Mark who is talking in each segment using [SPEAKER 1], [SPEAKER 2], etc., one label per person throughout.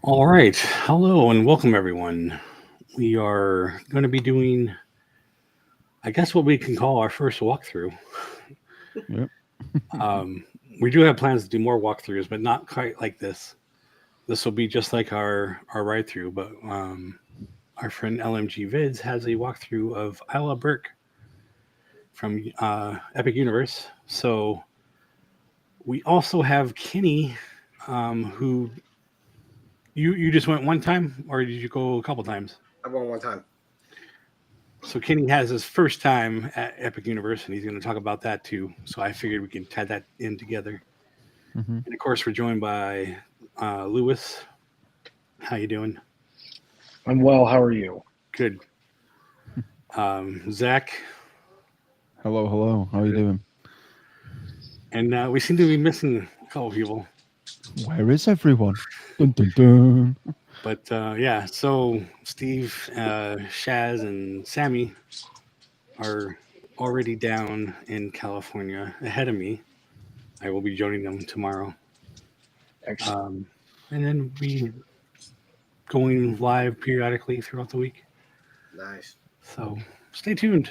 [SPEAKER 1] All right. Hello and welcome, everyone. We are going to be doing, I guess, what we can call our first walkthrough.
[SPEAKER 2] Yep.
[SPEAKER 1] Um, we do have plans to do more walkthroughs, but not quite like this. This will be just like our ride through, but our friend LMG Vids has a walkthrough of Isla Berk from Epic Universe. So we also have Kenny, who you just went one time, or did you go a couple times?
[SPEAKER 3] I won one time.
[SPEAKER 1] So Kenny has his first time at Epic Universe, and he's going to talk about that too. So I figured we can tie that in together.
[SPEAKER 2] Hmm.
[SPEAKER 1] And of course, we're joined by Lewis. How you doing?
[SPEAKER 4] I'm well. How are you?
[SPEAKER 1] Good. Zach,
[SPEAKER 2] Hello, hello. How are you doing?
[SPEAKER 1] and we seem to be missing a couple people.
[SPEAKER 2] Where is everyone? Dun, dun, dun.
[SPEAKER 1] But yeah, so Steve, Shaz, and Sammy are already down in California ahead of me. I will be joining them tomorrow.
[SPEAKER 4] Excellent.
[SPEAKER 1] And then we going live periodically throughout the week.
[SPEAKER 3] Nice.
[SPEAKER 1] So stay tuned.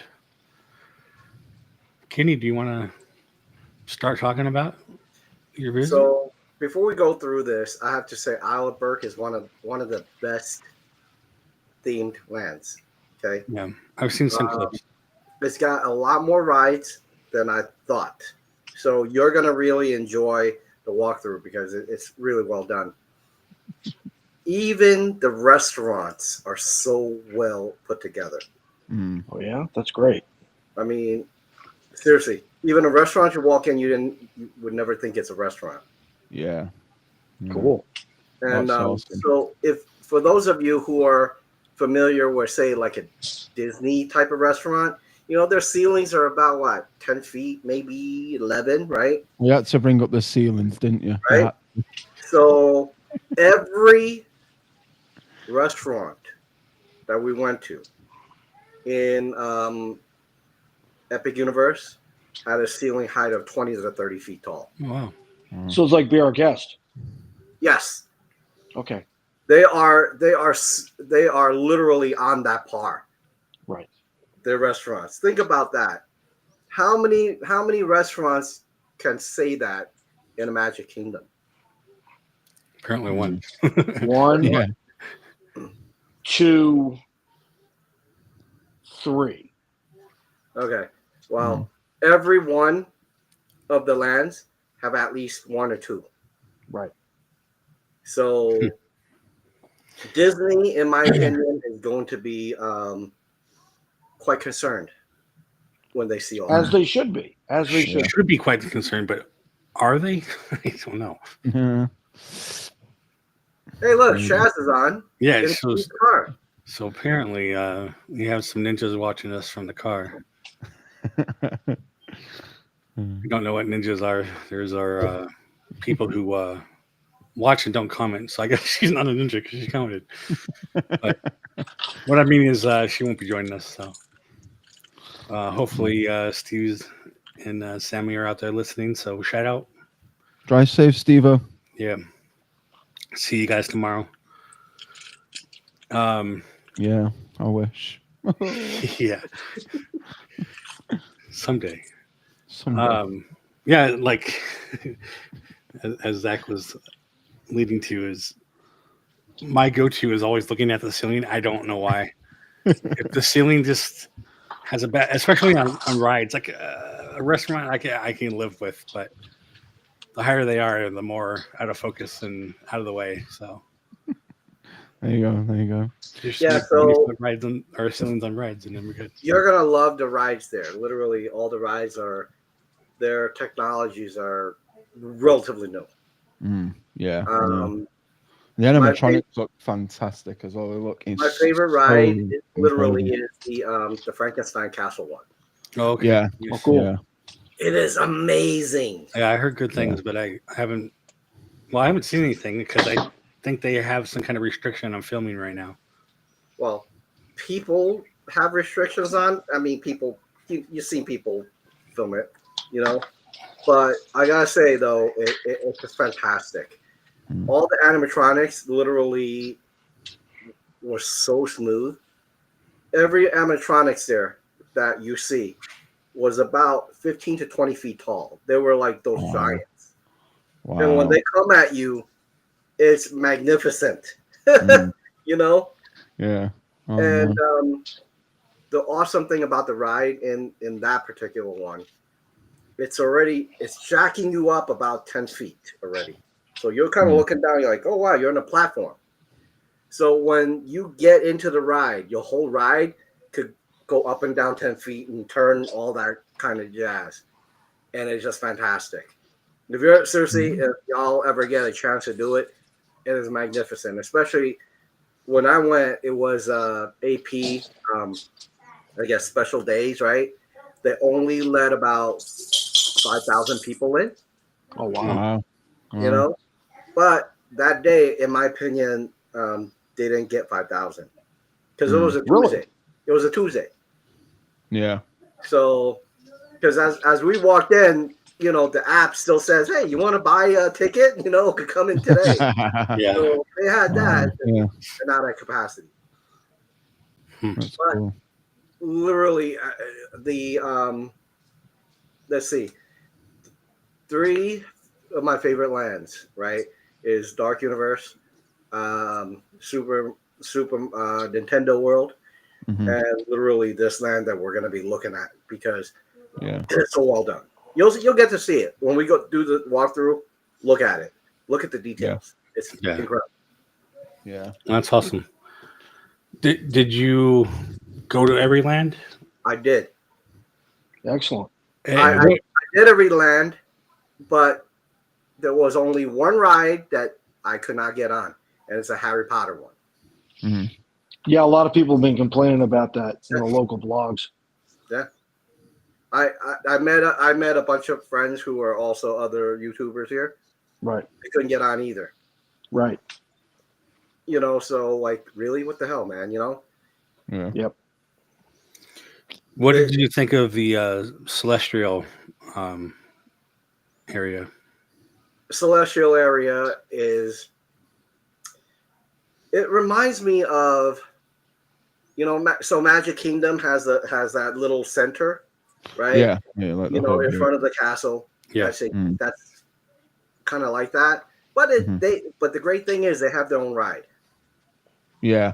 [SPEAKER 1] Kenny, do you want to start talking about your visit?
[SPEAKER 3] So before we go through this, I have to say Isle of Berk is one of the best themed lands. Okay,
[SPEAKER 1] Yeah, I've seen some
[SPEAKER 3] Um,
[SPEAKER 1] clips.
[SPEAKER 3] it's got a lot more rides than I thought. So you're gonna really enjoy the walkthrough because it's really well done. Even the restaurants are so well put together.
[SPEAKER 2] Mm.
[SPEAKER 4] Oh yeah, that's great.
[SPEAKER 3] I mean, seriously, even a restaurant you walk in, you would never think it's a restaurant.
[SPEAKER 2] Yeah. Yeah.
[SPEAKER 4] Cool.
[SPEAKER 3] And
[SPEAKER 2] That's awesome.
[SPEAKER 3] so, if for those of you who are familiar with, say, like a Disney type of restaurant, their ceilings are about what, 10 feet, maybe 11, right?
[SPEAKER 2] You had to bring up the ceilings, didn't you?
[SPEAKER 3] Right. So every restaurant that we went to in Epic Universe had a ceiling height of 20 to 30 feet tall.
[SPEAKER 1] Oh, wow.
[SPEAKER 4] So it's like Be Our Guest.
[SPEAKER 3] Yes,
[SPEAKER 4] Okay.
[SPEAKER 3] they are literally on that par.
[SPEAKER 4] Right.
[SPEAKER 3] Their restaurants. Think about that. How many restaurants can say that in a Magic Kingdom?
[SPEAKER 1] Apparently one.
[SPEAKER 4] One,
[SPEAKER 2] Yeah.
[SPEAKER 4] 2, 3.
[SPEAKER 3] Okay. Well, every one of the lands have at least one or two.
[SPEAKER 4] Right.
[SPEAKER 3] So Disney, in my opinion, is going to be quite concerned when they see all
[SPEAKER 4] As
[SPEAKER 3] that.
[SPEAKER 4] they should be. As they should.
[SPEAKER 1] Should be quite concerned, but are they? I don't know.
[SPEAKER 2] Yeah.
[SPEAKER 3] Hey, look, Shaz is on.
[SPEAKER 1] Yeah,
[SPEAKER 3] in
[SPEAKER 1] it shows.
[SPEAKER 3] his car.
[SPEAKER 1] So apparently, we have some ninjas watching us from the car. We don't know what ninjas are. There's our people who watch and don't comment. So I guess she's not a ninja because she commented. But what I mean is she won't be joining us. So hopefully Steve's and Sammy are out there listening. So shout out.
[SPEAKER 2] Drive safe, Steve-O.
[SPEAKER 1] Yeah. See you guys tomorrow.
[SPEAKER 2] Yeah, I wish.
[SPEAKER 1] Yeah. Someday.
[SPEAKER 2] Someday.
[SPEAKER 1] Yeah, like as Zach was leading to, is my go-to is always looking at the ceiling. I don't know why. If the ceiling just has a bad, especially on rides, like a restaurant, I can live with, but the higher they are, the more out of focus and out of the way. So
[SPEAKER 2] There you go. There you go.
[SPEAKER 1] just
[SPEAKER 3] Yeah,
[SPEAKER 1] make
[SPEAKER 3] so-
[SPEAKER 1] rides on, or ceilings on rides, and then we're good.
[SPEAKER 3] You're gonna love the rides there. Literally, all the rides their technologies are relatively new.
[SPEAKER 2] Yeah.
[SPEAKER 3] Um,
[SPEAKER 2] The
[SPEAKER 3] my
[SPEAKER 2] animatronics look fantastic as well. They look
[SPEAKER 3] My favorite ride is literally
[SPEAKER 2] incredible.
[SPEAKER 3] is the Frankenstein Castle one.
[SPEAKER 1] Oh, okay.
[SPEAKER 2] Yeah.
[SPEAKER 1] Yes.
[SPEAKER 4] cool.
[SPEAKER 2] Yeah.
[SPEAKER 3] It is amazing.
[SPEAKER 1] Yeah, I heard good things, but I haven't. Well, I haven't seen anything because I think they have some kind of restriction on filming right now.
[SPEAKER 3] Well, people have restrictions on. I mean, people you've seen people film it, But I gotta say though, it's just fantastic. All the animatronics literally were so smooth. Every animatronics there that you see was about 15 to 20 feet tall. They were like those
[SPEAKER 2] Wow.
[SPEAKER 3] giants.
[SPEAKER 2] Wow.
[SPEAKER 3] And when they come at you, it's magnificent.
[SPEAKER 2] Mm.
[SPEAKER 3] You know?
[SPEAKER 2] Yeah. Oh,
[SPEAKER 3] And
[SPEAKER 2] man.
[SPEAKER 3] the awesome thing about the ride in that particular one, it's jacking you up about 10 feet already. So you're kind of looking down, you're like, oh wow, you're on a platform. So when you get into the ride, your whole ride could go up and down 10 feet and turn all that kind of jazz. And it's just fantastic. If you're seriously, if y'all ever get a chance to do it, it is magnificent. Especially when I went, it was AP, I guess special days, right? They only let about 5,000 people in,
[SPEAKER 4] Oh wow.
[SPEAKER 2] Wow.
[SPEAKER 3] you know. But that day, in my opinion, they didn't get 5,000 because it was a
[SPEAKER 4] Really?
[SPEAKER 3] Tuesday. It was a Tuesday.
[SPEAKER 2] Yeah.
[SPEAKER 3] So, because as we walked in, you know, the app still says, "Hey, you want to buy a ticket? You know, could come in today."
[SPEAKER 1] Yeah.
[SPEAKER 3] So they had that,
[SPEAKER 2] Yeah.
[SPEAKER 3] and not at capacity.
[SPEAKER 2] That's
[SPEAKER 3] But
[SPEAKER 2] cool.
[SPEAKER 3] literally, let's see, three of my favorite lands, right, is Dark Universe, Super Nintendo World,
[SPEAKER 2] Mhm.
[SPEAKER 3] and literally this land that we're going to be looking at because
[SPEAKER 2] Yeah.
[SPEAKER 3] it's so well done. You'll get to see it when we go do the walkthrough. Look at it. Look at the details. It's incredible.
[SPEAKER 2] Yeah.
[SPEAKER 1] That's awesome. Did you go to every land?
[SPEAKER 3] I did.
[SPEAKER 4] Excellent.
[SPEAKER 3] I did every land, but there was only one ride that I could not get on, and it's a Harry Potter one.
[SPEAKER 2] Mhm.
[SPEAKER 4] Yeah, a lot of people have been complaining about that in the local blogs.
[SPEAKER 3] Yeah. I met a bunch of friends who were also other YouTubers here.
[SPEAKER 4] Right.
[SPEAKER 3] They couldn't get on either.
[SPEAKER 4] Right.
[SPEAKER 3] You know, so like, really, what the hell, man? You know,
[SPEAKER 2] Yeah.
[SPEAKER 4] Yep.
[SPEAKER 1] What did you think of the celestial area?
[SPEAKER 3] Celestial area is. It reminds me of, you know, so Magic Kingdom has that little center, right?
[SPEAKER 2] Yeah. Yeah. Like
[SPEAKER 3] You
[SPEAKER 2] the
[SPEAKER 3] know,
[SPEAKER 2] hub.
[SPEAKER 3] in
[SPEAKER 2] Yeah.
[SPEAKER 3] front of the castle.
[SPEAKER 1] Yeah.
[SPEAKER 3] That's kind of like that. But
[SPEAKER 2] Mhm.
[SPEAKER 3] but the great thing is they have their own ride.
[SPEAKER 2] Yeah.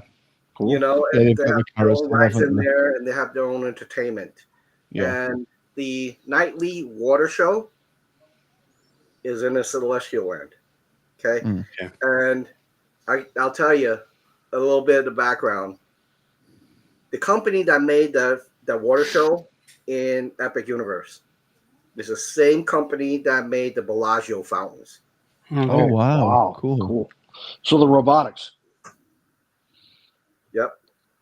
[SPEAKER 4] Cool.
[SPEAKER 3] You know,
[SPEAKER 2] Yeah,
[SPEAKER 3] and
[SPEAKER 2] they've
[SPEAKER 3] they
[SPEAKER 2] got
[SPEAKER 3] have
[SPEAKER 2] the
[SPEAKER 3] their own
[SPEAKER 2] carousel,
[SPEAKER 3] rides
[SPEAKER 2] haven't
[SPEAKER 3] in
[SPEAKER 2] they?
[SPEAKER 3] there, and they have their own entertainment.
[SPEAKER 2] Yeah.
[SPEAKER 3] And the nightly water show is in the Celestial Land. Okay,
[SPEAKER 1] Okay.
[SPEAKER 3] and I'll tell you a little bit of the background. The company that made the water show in Epic Universe is the same company that made the Bellagio fountains.
[SPEAKER 2] Oh,
[SPEAKER 1] Okay.
[SPEAKER 2] wow.
[SPEAKER 4] Wow.
[SPEAKER 2] Cool.
[SPEAKER 4] Cool. So the robotics.
[SPEAKER 3] Yep,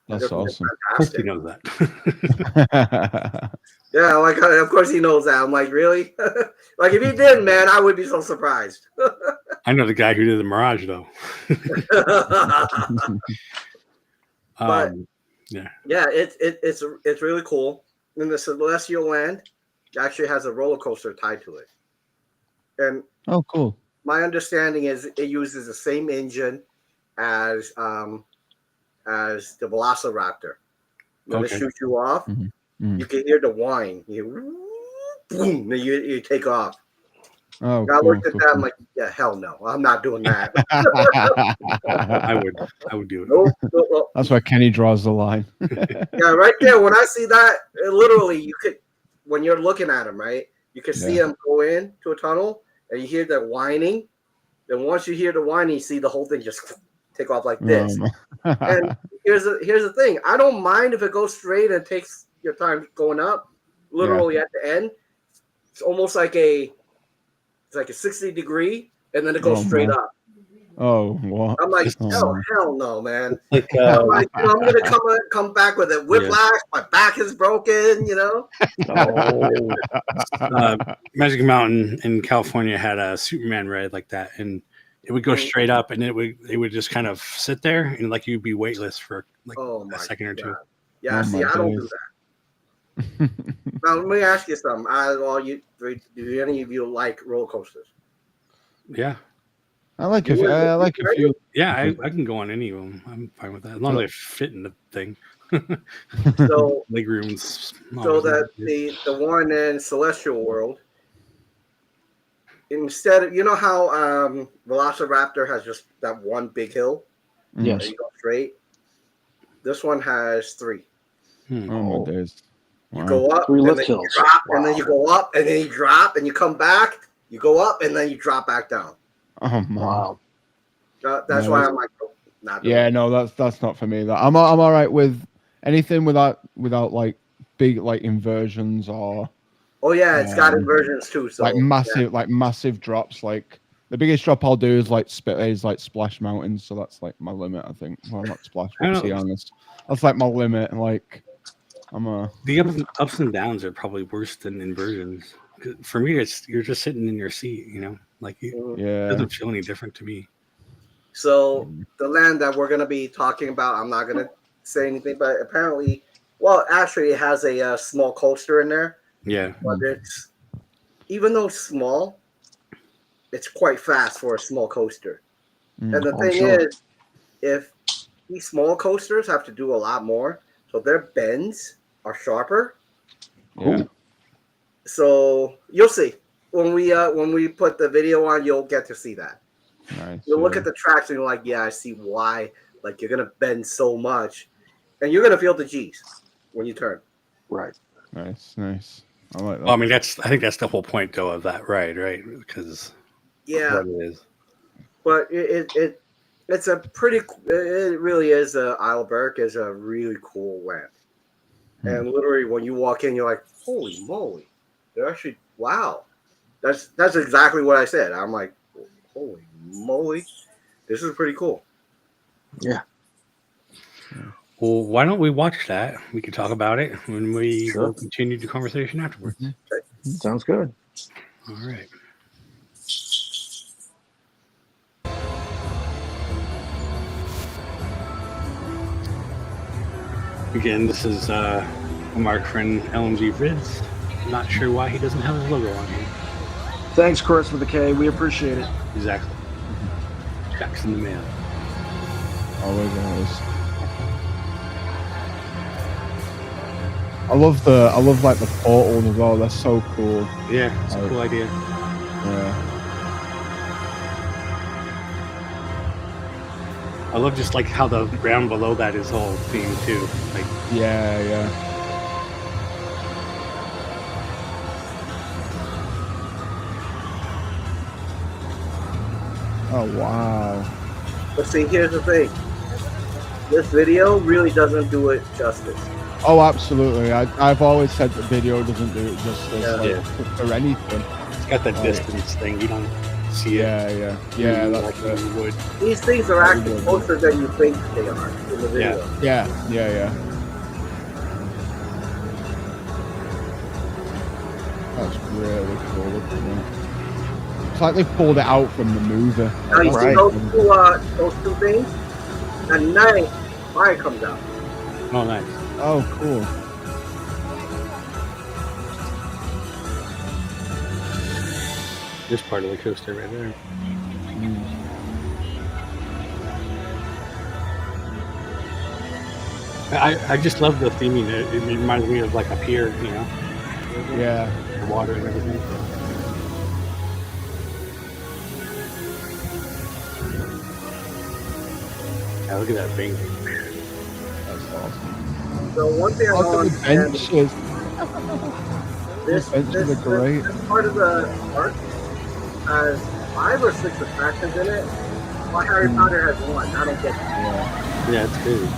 [SPEAKER 2] That's
[SPEAKER 3] They're
[SPEAKER 2] awesome.
[SPEAKER 1] Of course he
[SPEAKER 3] fantastic.
[SPEAKER 1] knows that.
[SPEAKER 3] Yeah, like of course he knows that. I'm like, really? Like if he didn't, man, I would be so surprised.
[SPEAKER 1] I know the guy who did the Mirage, though.
[SPEAKER 3] But
[SPEAKER 1] Yeah.
[SPEAKER 3] yeah, it's really cool. And the Celestial Land actually has a roller coaster tied to it. And
[SPEAKER 2] Oh, cool.
[SPEAKER 3] my understanding is it uses the same engine as the Velociraptor. When it
[SPEAKER 1] Okay.
[SPEAKER 3] shoots you off,
[SPEAKER 2] Mhm. Mhm.
[SPEAKER 3] you can hear the whine. You boom, and you take off.
[SPEAKER 2] Oh,
[SPEAKER 3] I
[SPEAKER 2] cool.
[SPEAKER 3] looked at
[SPEAKER 2] Cool.
[SPEAKER 3] that. I'm like, yeah, hell no, I'm not doing that.
[SPEAKER 1] I would do it.
[SPEAKER 3] Nope.
[SPEAKER 2] That's where Kenny draws the line.
[SPEAKER 3] Yeah, right there. When I see that, literally, you could, when you're looking at them, right, you can see
[SPEAKER 2] Yeah.
[SPEAKER 3] them go in to a tunnel, and you hear that whining. Then once you hear the whining, you see the whole thing just take off like this. And here's the thing: I don't mind if it goes straight and takes your time going up. Literally at the end, it's almost like it's like a 60-degree, and then it goes
[SPEAKER 2] Oh,
[SPEAKER 3] straight
[SPEAKER 2] man.
[SPEAKER 3] up.
[SPEAKER 2] Oh, what?
[SPEAKER 3] I'm like,
[SPEAKER 2] Oh, man.
[SPEAKER 3] hell no, man.
[SPEAKER 1] Like
[SPEAKER 3] I'm like, you know, I'm gonna come back with a whiplash. My back is broken. You know.
[SPEAKER 4] Oh.
[SPEAKER 1] Magic Mountain in California had a Superman ride like that, and it would go straight up, and it would just kind of sit there, and like you'd be weightless for like
[SPEAKER 3] Oh
[SPEAKER 1] a
[SPEAKER 3] my
[SPEAKER 1] second or two.
[SPEAKER 3] God. Yeah.
[SPEAKER 2] Oh,
[SPEAKER 3] See,
[SPEAKER 2] my
[SPEAKER 3] I don't do
[SPEAKER 2] days.
[SPEAKER 3] that. Now let me ask you something. Do any of you like roller coasters?
[SPEAKER 1] Yeah.
[SPEAKER 2] I like a few.
[SPEAKER 1] Yeah, I can go on any of them. I'm fine with that as long as I fit in the thing.
[SPEAKER 3] So
[SPEAKER 1] Leg rooms.
[SPEAKER 3] so that the one in Celestial World, instead of, you know how Velociraptor has just that one big hill
[SPEAKER 4] Yes.
[SPEAKER 3] that you go straight. This one has 3.
[SPEAKER 2] Oh my days!
[SPEAKER 3] You
[SPEAKER 2] Wow.
[SPEAKER 3] go up,
[SPEAKER 4] 3
[SPEAKER 3] and
[SPEAKER 4] lift
[SPEAKER 3] then you
[SPEAKER 4] hills.
[SPEAKER 3] drop,
[SPEAKER 4] Wow.
[SPEAKER 3] and then you go up, and then you drop, and you come back. You go up, and then you drop back down.
[SPEAKER 2] Oh man.
[SPEAKER 4] Wow.
[SPEAKER 3] That's
[SPEAKER 2] No,
[SPEAKER 3] why I'm like, oh, not doing
[SPEAKER 2] Yeah,
[SPEAKER 3] it.
[SPEAKER 2] no, that's not for me. That I'm all right with anything without like big like inversions or
[SPEAKER 3] Oh yeah, it's got inversions too. So
[SPEAKER 2] like massive drops. Like the biggest drop I'll do is like Splash Mountains. So that's like my limit, I think. Well, not Splash,
[SPEAKER 1] I
[SPEAKER 2] but
[SPEAKER 1] don't
[SPEAKER 2] be
[SPEAKER 1] know.
[SPEAKER 2] honest, that's like my limit. Like
[SPEAKER 1] The ups and downs are probably worse than inversions. 'Cause for me, it's you're just sitting in your seat. Like it
[SPEAKER 2] yeah.
[SPEAKER 1] doesn't feel any different to me.
[SPEAKER 3] So the land that we're gonna be talking about, I'm not gonna say anything, but apparently, well, actually, it has a small coaster in there.
[SPEAKER 1] Yeah.
[SPEAKER 3] But it's, even though small, it's quite fast for a small coaster. And the
[SPEAKER 4] I'm
[SPEAKER 3] thing
[SPEAKER 4] sure.
[SPEAKER 3] is, if these small coasters have to do a lot more, so their bends are sharper.
[SPEAKER 2] Yeah.
[SPEAKER 3] So you'll see when we put the video on, you'll get to see that.
[SPEAKER 2] Nice.
[SPEAKER 3] You'll look at the tracks and you're like, yeah, I see why. Like you're gonna bend so much, and you're gonna feel the G's when you turn.
[SPEAKER 4] Right.
[SPEAKER 2] Nice. I like that.
[SPEAKER 1] Well, I mean, I think that's the whole point, though, of that ride, right? Because
[SPEAKER 3] Yeah,
[SPEAKER 1] what it is.
[SPEAKER 3] but it's a pretty. It really is. Isle of Berk is a really cool land, and literally when you walk in, you're like, holy moly! They're actually, wow. That's exactly what I said. I'm like, holy moly, this is pretty cool.
[SPEAKER 4] Yeah.
[SPEAKER 1] Well, why don't we watch that? We can talk about it when we
[SPEAKER 4] Sure.
[SPEAKER 1] will continue the conversation afterwards.
[SPEAKER 4] Sounds good.
[SPEAKER 1] All right. Again, this is from our friend LMG Vids. Not sure why he doesn't have his logo on here.
[SPEAKER 4] Thanks, Chris, with the K. We appreciate it.
[SPEAKER 1] Exactly. Checks in the mail.
[SPEAKER 2] Always. I love like the portals as well. They're so cool.
[SPEAKER 1] Yeah, it's a
[SPEAKER 2] Oh.
[SPEAKER 1] cool idea.
[SPEAKER 2] Yeah.
[SPEAKER 1] I love just like how the ground below that is all themed too. Like,
[SPEAKER 2] Yeah. Oh wow.
[SPEAKER 3] But see, here's the thing. This video really doesn't do it justice.
[SPEAKER 2] Oh, absolutely. I've always said the video doesn't do it justice
[SPEAKER 3] Yeah.
[SPEAKER 2] for anything.
[SPEAKER 1] it's got that distance thing. You don't see it.
[SPEAKER 2] Yeah.
[SPEAKER 1] like
[SPEAKER 2] That's
[SPEAKER 1] you would.
[SPEAKER 3] These things are actually closer than you think they are in the video.
[SPEAKER 2] Yeah. That's really cool. Look at that. It's like they pulled it out from the movie.
[SPEAKER 3] Now you see
[SPEAKER 4] Right.
[SPEAKER 3] those two things? At night, fire comes out.
[SPEAKER 1] Oh, nice.
[SPEAKER 2] Oh, cool.
[SPEAKER 1] This part of the coaster right there. I just love the theming. It reminds me of like a pier,
[SPEAKER 2] Yeah.
[SPEAKER 1] the water and everything. Yeah, look at that thing.
[SPEAKER 2] That's awesome.
[SPEAKER 3] So one thing I
[SPEAKER 2] Look
[SPEAKER 3] don't
[SPEAKER 2] at the
[SPEAKER 3] understand,
[SPEAKER 2] benches.
[SPEAKER 3] this
[SPEAKER 2] benches are great.
[SPEAKER 3] this part of the park has 5 or 6 attractions in it, while Harry Potter has 1. I don't get that.
[SPEAKER 2] Yeah.
[SPEAKER 1] Yeah, it's good.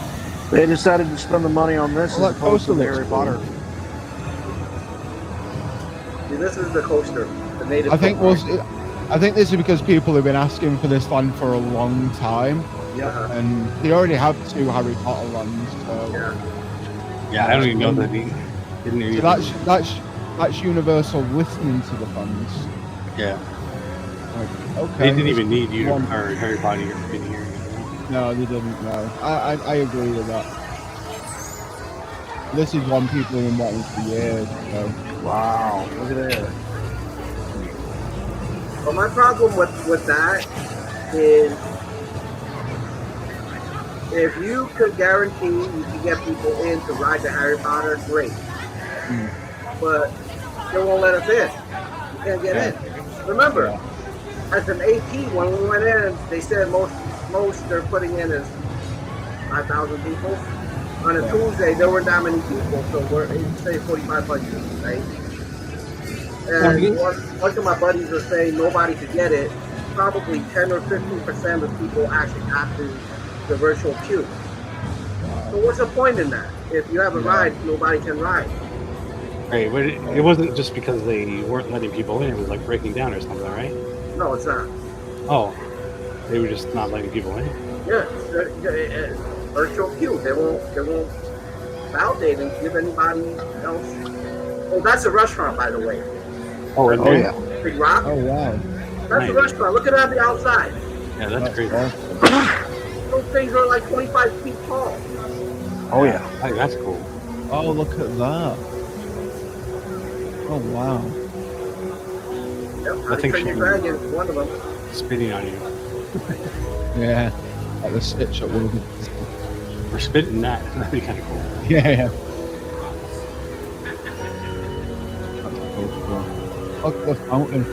[SPEAKER 4] They decided to spend the money on this
[SPEAKER 2] Well,
[SPEAKER 4] as
[SPEAKER 2] that
[SPEAKER 4] opposed to
[SPEAKER 2] coaster
[SPEAKER 4] the
[SPEAKER 2] looks
[SPEAKER 4] Harry
[SPEAKER 2] cool.
[SPEAKER 4] Potter.
[SPEAKER 3] See, this is the coaster, the native.
[SPEAKER 2] I think
[SPEAKER 3] coaster.
[SPEAKER 2] I think this is because people have been asking for this land for a long time,
[SPEAKER 3] Yeah.
[SPEAKER 2] and they already have 2 Harry Potter lands. So
[SPEAKER 3] Yeah.
[SPEAKER 1] Yeah, I don't even know that he didn't
[SPEAKER 2] So
[SPEAKER 1] even.
[SPEAKER 2] that's Universal listening to the fans.
[SPEAKER 1] Yeah,
[SPEAKER 2] Like, okay.
[SPEAKER 1] they didn't even need you to
[SPEAKER 2] One-
[SPEAKER 1] or Harry Potter in here.
[SPEAKER 2] No, they didn't. No, I agree with that. This is one people have been wanting for years. So.
[SPEAKER 4] Wow. Look at that.
[SPEAKER 3] But my problem with that is if you could guarantee you can get people in to ride the Harry Potter, great. But they won't let us in. You can't get in. Remember, as an AP, when we went in, they said most they're putting in is 5,000 people. On a Tuesday, there weren't that many people, so we're say 4,500, right? And one of my buddies was saying nobody could get it. Probably 10 or 15% of people actually got to the virtual queue. So what's the point in that? If you have a ride, nobody can ride.
[SPEAKER 1] Right, but it wasn't just because they weren't letting people in. It was like breaking down or something, right?
[SPEAKER 3] No, it's not.
[SPEAKER 1] Oh, they were just not letting people in.
[SPEAKER 3] Yeah, virtual queue. They won't validate and give anybody else. Oh, that's a restaurant, by the way.
[SPEAKER 1] Oh, and
[SPEAKER 4] yeah.
[SPEAKER 3] Big Rock.
[SPEAKER 2] Oh wow.
[SPEAKER 3] That's a restaurant. Look at it on the outside.
[SPEAKER 1] Yeah, that's crazy.
[SPEAKER 2] Awesome.
[SPEAKER 3] Those things are like 25 feet tall.
[SPEAKER 4] Oh yeah.
[SPEAKER 1] Hey, that's cool.
[SPEAKER 2] Oh, look at that. Oh wow.
[SPEAKER 3] Yep,
[SPEAKER 1] I think
[SPEAKER 3] Train Your
[SPEAKER 1] she-
[SPEAKER 3] Dragon is one of them.
[SPEAKER 1] Spitting on you.
[SPEAKER 2] Yeah. Like the stitch up one.
[SPEAKER 1] We're spitting that. That'd be kind of cool.
[SPEAKER 2] Yeah. Look at the fountain.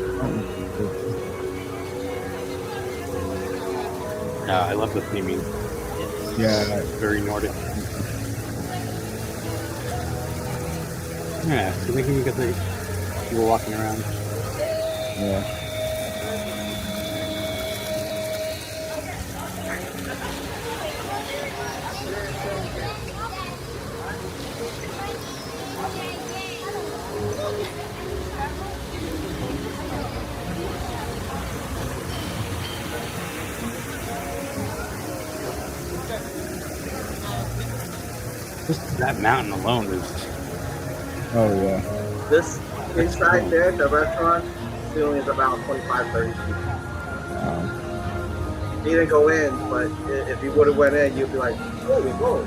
[SPEAKER 1] Yeah, I love the theming.
[SPEAKER 2] Yeah.
[SPEAKER 1] Very Nordic. Yeah, so we can get the people walking around.
[SPEAKER 2] Yeah.
[SPEAKER 1] Just that mountain alone is.
[SPEAKER 2] Oh yeah.
[SPEAKER 3] This inside there, the restaurant, ceiling is about 25, 30 feet. He didn't go in, but if he would have went in, you'd be like, holy whoa.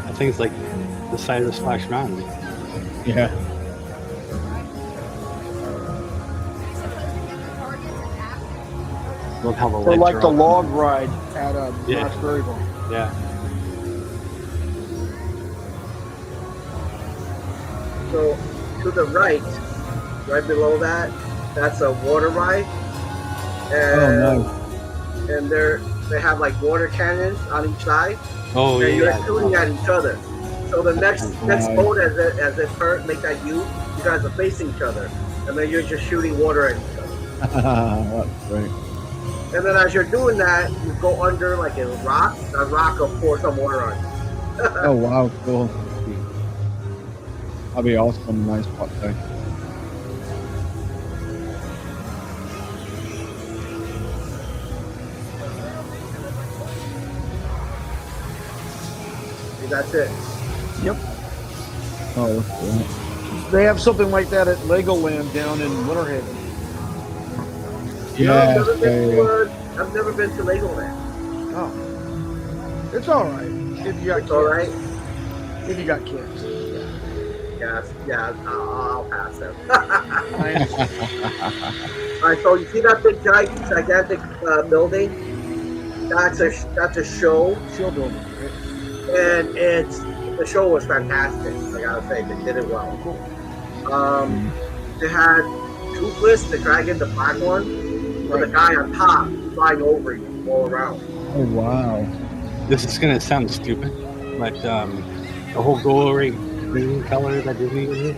[SPEAKER 1] I think it's like the size of Splash Mountain.
[SPEAKER 2] Yeah.
[SPEAKER 1] Look how the
[SPEAKER 4] Or
[SPEAKER 1] ledge
[SPEAKER 4] like
[SPEAKER 1] are
[SPEAKER 4] the
[SPEAKER 1] all-
[SPEAKER 4] log ride at
[SPEAKER 1] Yeah.
[SPEAKER 4] Knott's Berry Farm.
[SPEAKER 1] Yeah.
[SPEAKER 3] So to the right below that, that's a water ride. And,
[SPEAKER 2] Oh nice.
[SPEAKER 3] And they have like water cannons on each side.
[SPEAKER 1] Oh
[SPEAKER 3] and you're
[SPEAKER 1] yeah.
[SPEAKER 3] shooting at each other. So the next
[SPEAKER 2] Nice.
[SPEAKER 3] boat as it turns, make that you guys are facing each other. And then you're just shooting water at each other.
[SPEAKER 2] That's great.
[SPEAKER 3] And then as you're doing that, you go under like a rock. That rock will pour some water on you.
[SPEAKER 2] Oh wow, cool. That'd be awesome. Nice hot day.
[SPEAKER 3] That's it.
[SPEAKER 2] Oh, that's cool.
[SPEAKER 4] They have something like that at Legoland down in Winter Haven.
[SPEAKER 3] No,
[SPEAKER 2] Yeah.
[SPEAKER 3] I've never been to Legoland.
[SPEAKER 4] Oh, it's all right if you got
[SPEAKER 3] It's
[SPEAKER 4] kids.
[SPEAKER 3] all right.
[SPEAKER 4] If you got kids.
[SPEAKER 3] Yeah, I'll pass them.
[SPEAKER 4] I understand.
[SPEAKER 3] All right, so you see that big gigantic building? That's a show,
[SPEAKER 4] Show building. Right?
[SPEAKER 3] and the show was fantastic. I gotta say, they did it well.
[SPEAKER 4] Cool.
[SPEAKER 3] They had Toothless, the dragon, the black one, with a guy on top flying over you all around.
[SPEAKER 2] Oh wow.
[SPEAKER 1] This is gonna sound stupid, but the whole glory green color that Disney uses.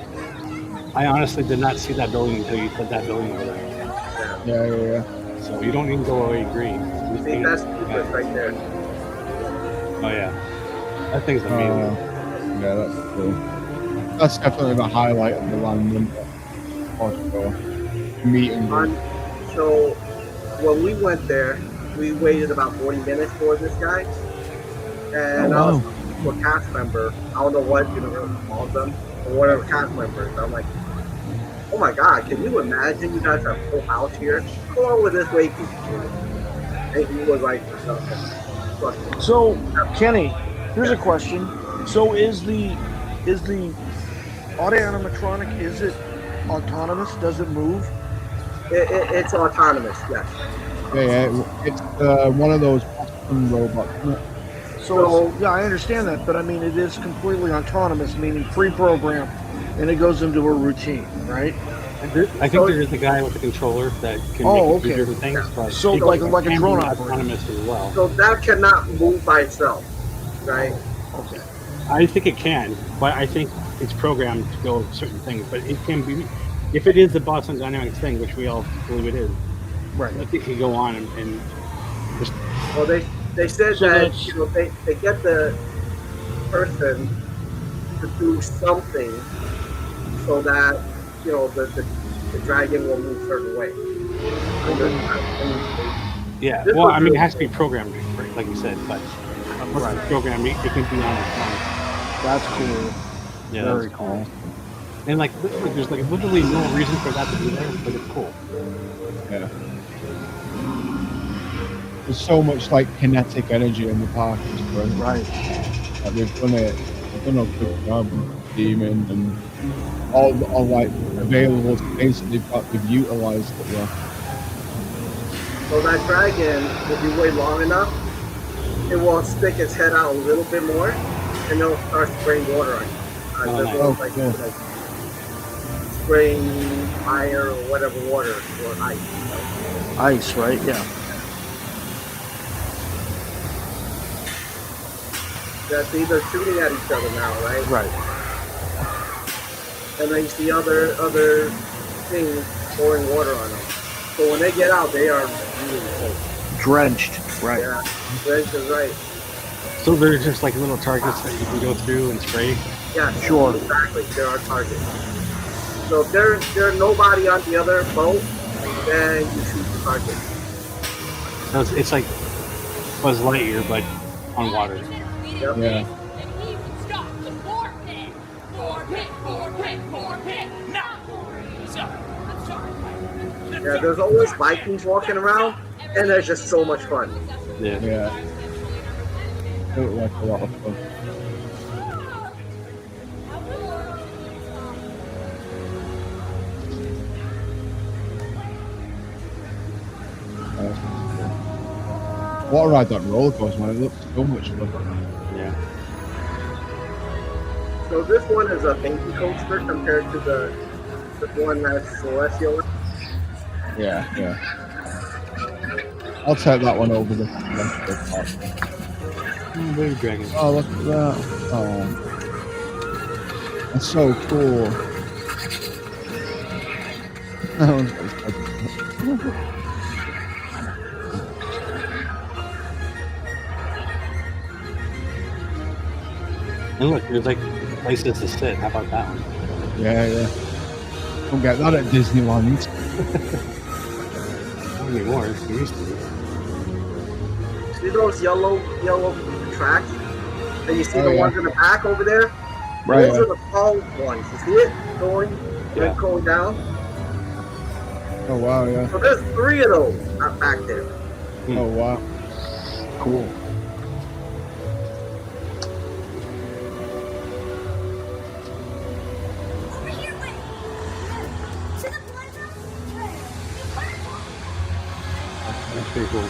[SPEAKER 1] I honestly did not see that building until you put that building over there.
[SPEAKER 2] Yeah.
[SPEAKER 1] So you don't need glory green. You
[SPEAKER 3] See,
[SPEAKER 1] paint
[SPEAKER 3] that's
[SPEAKER 1] it.
[SPEAKER 3] Toothless right there.
[SPEAKER 1] Oh yeah, that thing's amazing.
[SPEAKER 2] Yeah, that's cool. That's definitely the highlight of the land, isn't it? For sure. Meeting.
[SPEAKER 3] So when we went there, we waited about 40 minutes for this guy, and I was talking to a cast member. I don't know what call them, or whatever cast members. I'm like, oh my god, can you imagine? You guys have a full house here. Come on with this way, and he was like,
[SPEAKER 4] So, Kenny, here's a question. So is the auto animatronic, is it autonomous? Does it move?
[SPEAKER 3] It's autonomous. Yes.
[SPEAKER 2] It's one of those Boston robots. Isn't it?
[SPEAKER 4] So yeah, I understand that, but I mean, it is completely autonomous, meaning pre-programmed, and it goes into a routine, right?
[SPEAKER 1] I think there is a guy with a controller that can
[SPEAKER 4] Oh,
[SPEAKER 1] make it do
[SPEAKER 4] okay.
[SPEAKER 1] different things. But
[SPEAKER 4] So
[SPEAKER 1] it
[SPEAKER 4] like a
[SPEAKER 1] can
[SPEAKER 4] drone
[SPEAKER 1] be
[SPEAKER 4] operator.
[SPEAKER 1] autonomous as well.
[SPEAKER 3] So that cannot move by itself, right?
[SPEAKER 4] Okay.
[SPEAKER 1] I think it can, but I think it's programmed to go certain things. But it can be, if it is the Boston Dynamics thing, which we all believe it is.
[SPEAKER 4] Right.
[SPEAKER 1] I think it can go on and just.
[SPEAKER 3] Well, they said
[SPEAKER 4] So
[SPEAKER 3] that
[SPEAKER 4] that's-
[SPEAKER 3] they get the person to do something so that the dragon will move a certain way.
[SPEAKER 1] Yeah,
[SPEAKER 3] This
[SPEAKER 1] well,
[SPEAKER 3] was
[SPEAKER 1] I mean, it
[SPEAKER 3] really
[SPEAKER 1] has to be programmed, right, like you said, but once it's programmed, it can be on its own.
[SPEAKER 4] That's cool.
[SPEAKER 1] Yeah,
[SPEAKER 4] Very
[SPEAKER 1] that's
[SPEAKER 4] cool.
[SPEAKER 1] And like, there's like literally no reason for that to be there, but it's cool.
[SPEAKER 2] Yeah. There's so much like kinetic energy in the park. It's great.
[SPEAKER 4] Right.
[SPEAKER 2] Like, they've done a good job with Demon and all like available space that they've utilized it well.
[SPEAKER 3] So that dragon, if you wait long enough, it will stick its head out a little bit more, and it'll start spraying water on you.
[SPEAKER 1] Nice.
[SPEAKER 2] Cool.
[SPEAKER 3] Spraying fire or whatever water or ice.
[SPEAKER 4] Ice, right? Yeah.
[SPEAKER 3] That's either shooting at each other now, right?
[SPEAKER 4] Right.
[SPEAKER 3] And then you see other things pouring water on them. So when they get out, they are really cold.
[SPEAKER 4] Drenched. Right.
[SPEAKER 3] Yeah, Reg is right.
[SPEAKER 1] So there's just like little targets that you can go through and spray.
[SPEAKER 3] Yeah,
[SPEAKER 4] Sure.
[SPEAKER 3] exactly. There are targets. So if there's nobody on the other boat, then you shoot the target.
[SPEAKER 1] So it's like Buzz Lightyear, but on water.
[SPEAKER 3] Yep.
[SPEAKER 2] Yeah. Yeah, there's always Vikings walking around, and they're just so much fun.
[SPEAKER 1] Yeah.
[SPEAKER 2] Yeah. It looked like a lot of fun. What a ride that roller coaster, man. It looks so much fun.
[SPEAKER 1] Yeah.
[SPEAKER 3] So this one is a baby coaster compared to the one that's Celestial.
[SPEAKER 2] Yeah. I'll take that one over the park.
[SPEAKER 1] Oh, baby dragon.
[SPEAKER 2] Oh, look at that. Oh. That's so cool.
[SPEAKER 1] And look, there's like places to sit. How about that one?
[SPEAKER 2] Yeah. Don't get that at Disneyland.
[SPEAKER 1] Not anymore. It used to be.
[SPEAKER 3] See those yellow tracks? And you see the
[SPEAKER 2] yeah.
[SPEAKER 3] ones in the back over there?
[SPEAKER 2] Right.
[SPEAKER 3] Those are the tall ones. You see it? Going down.
[SPEAKER 2] Oh, wow, yeah.
[SPEAKER 3] So there's 3 of those out back there.
[SPEAKER 2] Oh, wow.
[SPEAKER 4] Cool.
[SPEAKER 1] That's pretty cool.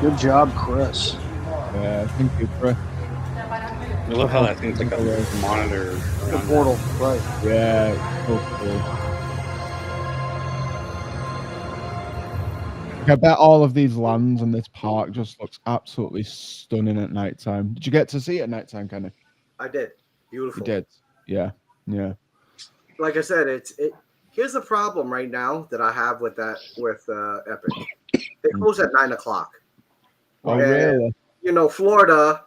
[SPEAKER 4] Good job, Chris.
[SPEAKER 2] Yeah, thank you, Chris.
[SPEAKER 1] I love how that thing's like a monitor.
[SPEAKER 4] The portal, right.
[SPEAKER 2] Yeah, so cool. I bet all of these lands and this park just looks absolutely stunning at nighttime. Did you get to see it at nighttime, Kenny?
[SPEAKER 3] I did. Beautiful.
[SPEAKER 2] You did. Yeah.
[SPEAKER 3] Like I said, here's the problem right now that I have with Epic. They close at 9:00.
[SPEAKER 2] Oh,
[SPEAKER 3] And,
[SPEAKER 2] really?
[SPEAKER 3] Florida,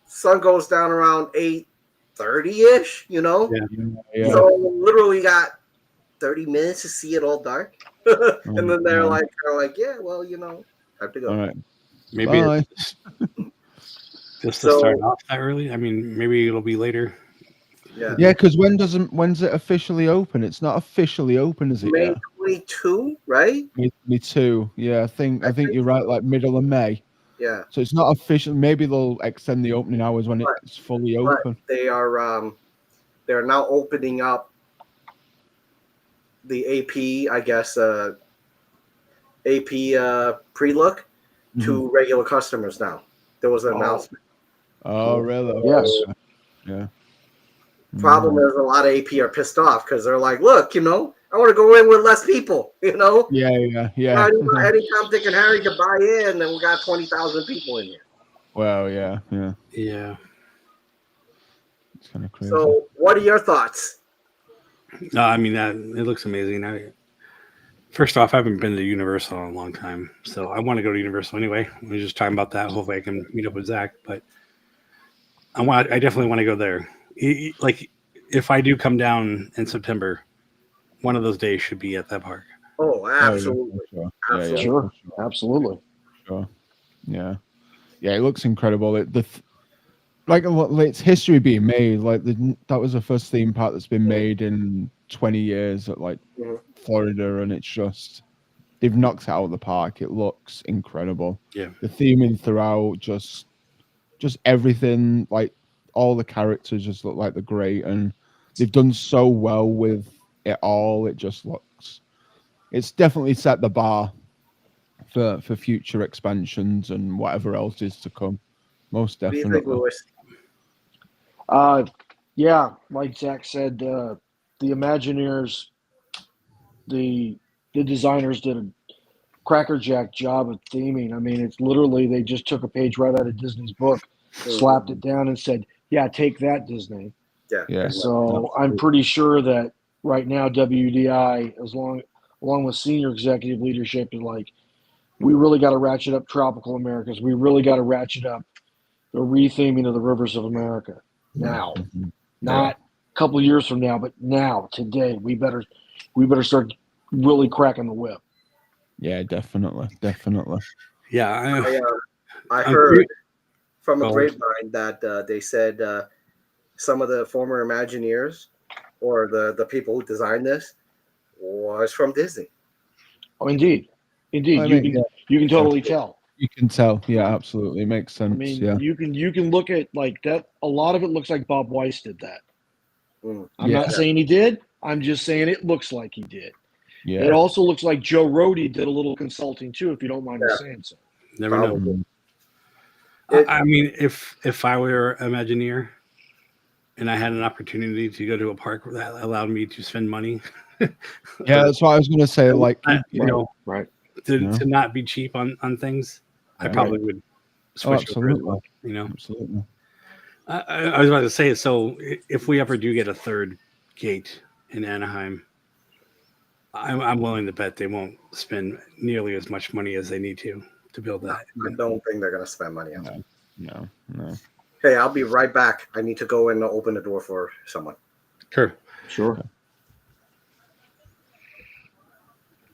[SPEAKER 3] sun goes down around 8:30-ish,
[SPEAKER 2] Yeah.
[SPEAKER 3] So literally got 30 minutes to see it all dark. And then they're like, yeah, well, have to go.
[SPEAKER 2] All right.
[SPEAKER 1] Maybe
[SPEAKER 2] Bye.
[SPEAKER 1] just to start off that early. I mean, maybe it'll be later.
[SPEAKER 3] Yeah.
[SPEAKER 2] Yeah, because when's it officially open? It's not officially open, is it?
[SPEAKER 3] May
[SPEAKER 2] yet?
[SPEAKER 3] 22, right?
[SPEAKER 2] Me too. Yeah, I think you're right. Like middle of May.
[SPEAKER 3] Yeah.
[SPEAKER 2] So it's not official. Maybe they'll extend the opening hours when it's fully open.
[SPEAKER 3] But they are they're now opening up the AP, I guess, AP pre-look to regular customers now. There was an announcement.
[SPEAKER 2] Oh, really?
[SPEAKER 4] Yes.
[SPEAKER 2] Yeah.
[SPEAKER 3] Problem is, a lot of AP are pissed off because they're like, look, I want to go in with less people,
[SPEAKER 2] Yeah.
[SPEAKER 3] Any Tom, Dick, and Harry can buy in, and we got 20,000 people in here.
[SPEAKER 2] Well, yeah.
[SPEAKER 1] Yeah.
[SPEAKER 2] It's kind of crazy.
[SPEAKER 3] So, what are your thoughts?
[SPEAKER 1] No, I mean that it looks amazing. First off, I haven't been to Universal in a long time, so I want to go to Universal anyway. We were just talking about that. Hopefully, I can meet up with Zach, but I definitely want to go there. Like, if I do come down in September, one of those days should be at that park.
[SPEAKER 3] Oh, absolutely.
[SPEAKER 2] Sure.
[SPEAKER 3] Absolutely.
[SPEAKER 4] Sure. Absolutely.
[SPEAKER 2] Sure. Yeah. It looks incredible. It's history being made. That was the first theme park that's been made in 20 years at Florida, and it's just they've knocked it out of the park. It looks incredible.
[SPEAKER 1] Yeah.
[SPEAKER 2] The theming throughout, just everything, like all the characters just look like they're great, and they've done so well with it all. It just looks. It's definitely set the bar for future expansions and whatever else is to come. Most
[SPEAKER 3] What do
[SPEAKER 2] definitely.
[SPEAKER 3] you think, Louis?
[SPEAKER 4] Yeah, like Zach said, the Imagineers, the designers did a crackerjack job of theming. I mean, it's literally they just took a page right out of Disney's book, slapped it down, and said, "Yeah, take that, Disney."
[SPEAKER 3] Yeah.
[SPEAKER 4] So I'm pretty sure that right now WDI, along with senior executive leadership, is like, we really got to ratchet up Tropical Americas. We really got to ratchet up the retheming of the rivers of America now, not a couple of years from now, but now, today. We better start really cracking the whip.
[SPEAKER 2] Yeah, definitely.
[SPEAKER 1] Yeah,
[SPEAKER 3] I heard from a grapevine that they said some of the former Imagineers or the people who designed this was from Disney.
[SPEAKER 4] Oh, indeed.
[SPEAKER 2] I mean,
[SPEAKER 4] you can totally tell.
[SPEAKER 2] You can tell. Yeah, absolutely. It makes sense.
[SPEAKER 4] I mean, you can look at like that. A lot of it looks like Bob Weiss did that. I'm not saying he did. I'm just saying it looks like he did.
[SPEAKER 2] Yeah.
[SPEAKER 4] It also looks like Joe Rohde did a little consulting too, if you don't mind me saying so.
[SPEAKER 1] Never know. I mean, if I were an Imagineer and I had an opportunity to go to a park that allowed me to spend money.
[SPEAKER 2] Yeah, that's what I was going to say. Like,
[SPEAKER 4] right.
[SPEAKER 1] To not be cheap on things, I probably would switch over as well.
[SPEAKER 2] Absolutely.
[SPEAKER 1] I was about to say, so if we ever do get a third gate in Anaheim, I'm willing to bet they won't spend nearly as much money as they need to build that.
[SPEAKER 3] I don't think they're going to spend money on it.
[SPEAKER 2] No.
[SPEAKER 3] Hey, I'll be right back. I need to go and open the door for someone.
[SPEAKER 4] Sure.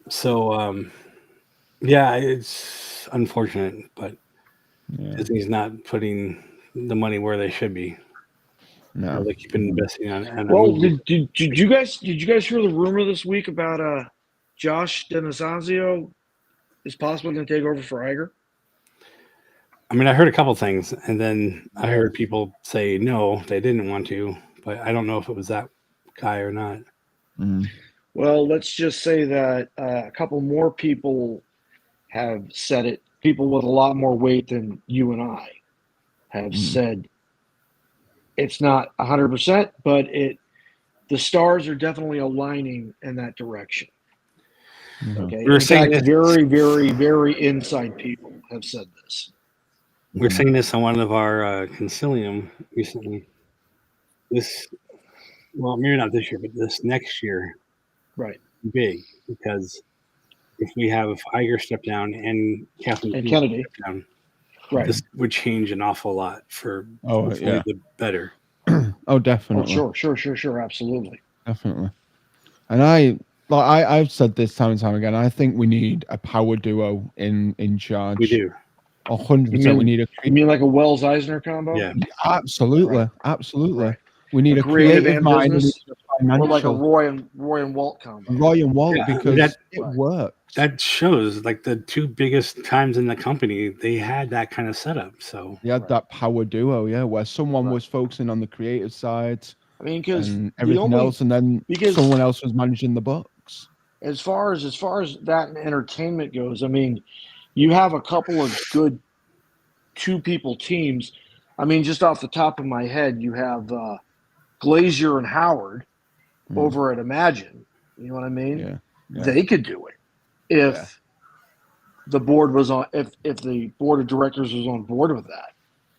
[SPEAKER 1] So, yeah, it's unfortunate, but Disney's not putting the money where they should be.
[SPEAKER 2] No,
[SPEAKER 1] they keep investing on.
[SPEAKER 4] Well, did you guys hear the rumor this week about Josh D'Anastasio is possibly going to take over for Iger?
[SPEAKER 1] I mean, I heard a couple things, and then I heard people say no, they didn't want to, but I don't know if it was that guy or not.
[SPEAKER 2] Mm-hmm.
[SPEAKER 4] Well, let's just say that a couple more people have said it. People with a lot more weight than you and I have said it's not 100%, but the stars are definitely aligning in that direction. Okay,
[SPEAKER 1] We're saying
[SPEAKER 4] fact, very, very, very inside people have said this.
[SPEAKER 1] We're saying this on one of our concilium recently. Well, maybe not this year, but this next year,
[SPEAKER 4] right?
[SPEAKER 1] Big, because if we have Iger step down and Kathleen
[SPEAKER 4] Kennedy
[SPEAKER 1] step down,
[SPEAKER 4] right,
[SPEAKER 1] this would change an awful lot for the better.
[SPEAKER 2] Oh, definitely.
[SPEAKER 4] Oh, sure, absolutely,
[SPEAKER 2] definitely. And I've said this time and time again. I think we need a power duo in charge.
[SPEAKER 1] We do.
[SPEAKER 2] 100%. We need
[SPEAKER 4] You mean like a Wells Eisner combo?
[SPEAKER 1] Yeah,
[SPEAKER 2] absolutely.
[SPEAKER 4] Right.
[SPEAKER 2] We need a creative mind,
[SPEAKER 4] or like a Roy and Walt combo.
[SPEAKER 2] Roy and Walt, because it works.
[SPEAKER 1] That shows like the two biggest times in the company, they had that kind of setup. So
[SPEAKER 2] you had that power duo, where someone was focusing on the creative side
[SPEAKER 4] I mean, because
[SPEAKER 2] and everything else, and then
[SPEAKER 4] because-
[SPEAKER 2] someone else was managing the books.
[SPEAKER 4] as far as that entertainment goes, I mean, you have a couple of good two-people teams. I mean, just off the top of my head, you have Glazier and Howard over at Imagine. You know what I mean?
[SPEAKER 2] Yeah.
[SPEAKER 4] They could do it if the board was on. If the board of directors was on board with that.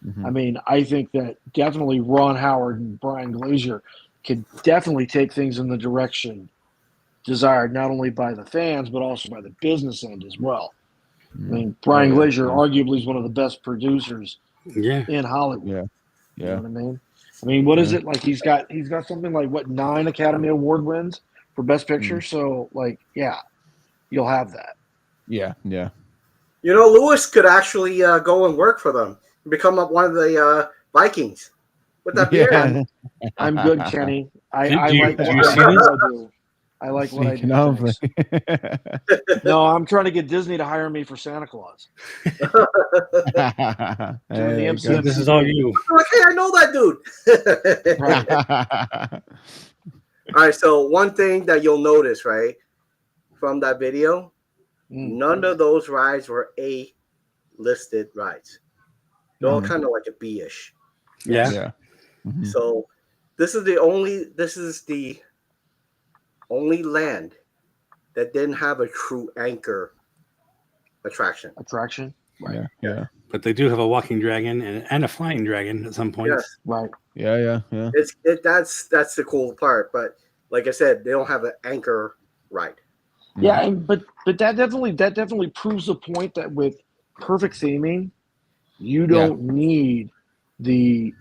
[SPEAKER 2] Mhm.
[SPEAKER 4] I mean, I think that definitely Ron Howard and Brian Glazier could definitely take things in the direction desired, not only by the fans but also by the business end as well. I mean, Brian
[SPEAKER 2] yeah,
[SPEAKER 4] Glazier
[SPEAKER 2] yeah.
[SPEAKER 4] arguably is one of the best producers
[SPEAKER 1] Yeah.
[SPEAKER 4] in Hollywood.
[SPEAKER 2] Yeah.
[SPEAKER 4] You know
[SPEAKER 2] Yeah.
[SPEAKER 4] what I mean? I mean, what is
[SPEAKER 2] Yeah.
[SPEAKER 4] it like? He's got something like what 9 Academy Award wins for Best Picture. So like, yeah, you'll have that.
[SPEAKER 2] Yeah. Yeah.
[SPEAKER 3] You know, Lewis could actually go and work for them and become one of the Vikings with that beard.
[SPEAKER 4] I'm good, Kenny. I
[SPEAKER 1] Do
[SPEAKER 4] like
[SPEAKER 1] you
[SPEAKER 4] what
[SPEAKER 1] see
[SPEAKER 4] I
[SPEAKER 1] this?
[SPEAKER 4] do. I like what I
[SPEAKER 2] Speaking
[SPEAKER 4] do.
[SPEAKER 2] of,
[SPEAKER 4] Thanks. No, I'm trying to get Disney to hire me for Santa Claus.
[SPEAKER 2] there
[SPEAKER 4] Doing the
[SPEAKER 2] you
[SPEAKER 4] MCM.
[SPEAKER 2] go.
[SPEAKER 1] This is all you.
[SPEAKER 3] Like, hey, I know that dude.
[SPEAKER 4] Right.
[SPEAKER 3] All right, so one thing that you'll notice, right, from that video,
[SPEAKER 4] Mm.
[SPEAKER 3] none of those rides were A-listed rides. They're all kind of like a B-ish.
[SPEAKER 1] Yeah.
[SPEAKER 2] Yeah. Mhm.
[SPEAKER 3] So this is the only land that didn't have a true anchor attraction.
[SPEAKER 4] Attraction. Right.
[SPEAKER 2] Yeah. Yeah.
[SPEAKER 1] But they do have a walking dragon and a flying dragon at some point.
[SPEAKER 3] Yes,
[SPEAKER 4] Right.
[SPEAKER 2] Yeah. Yeah. Yeah.
[SPEAKER 3] that's the cool part. But like I said, they don't have an anchor ride.
[SPEAKER 4] Yeah, but that definitely proves the point that with perfect theming, you don't need the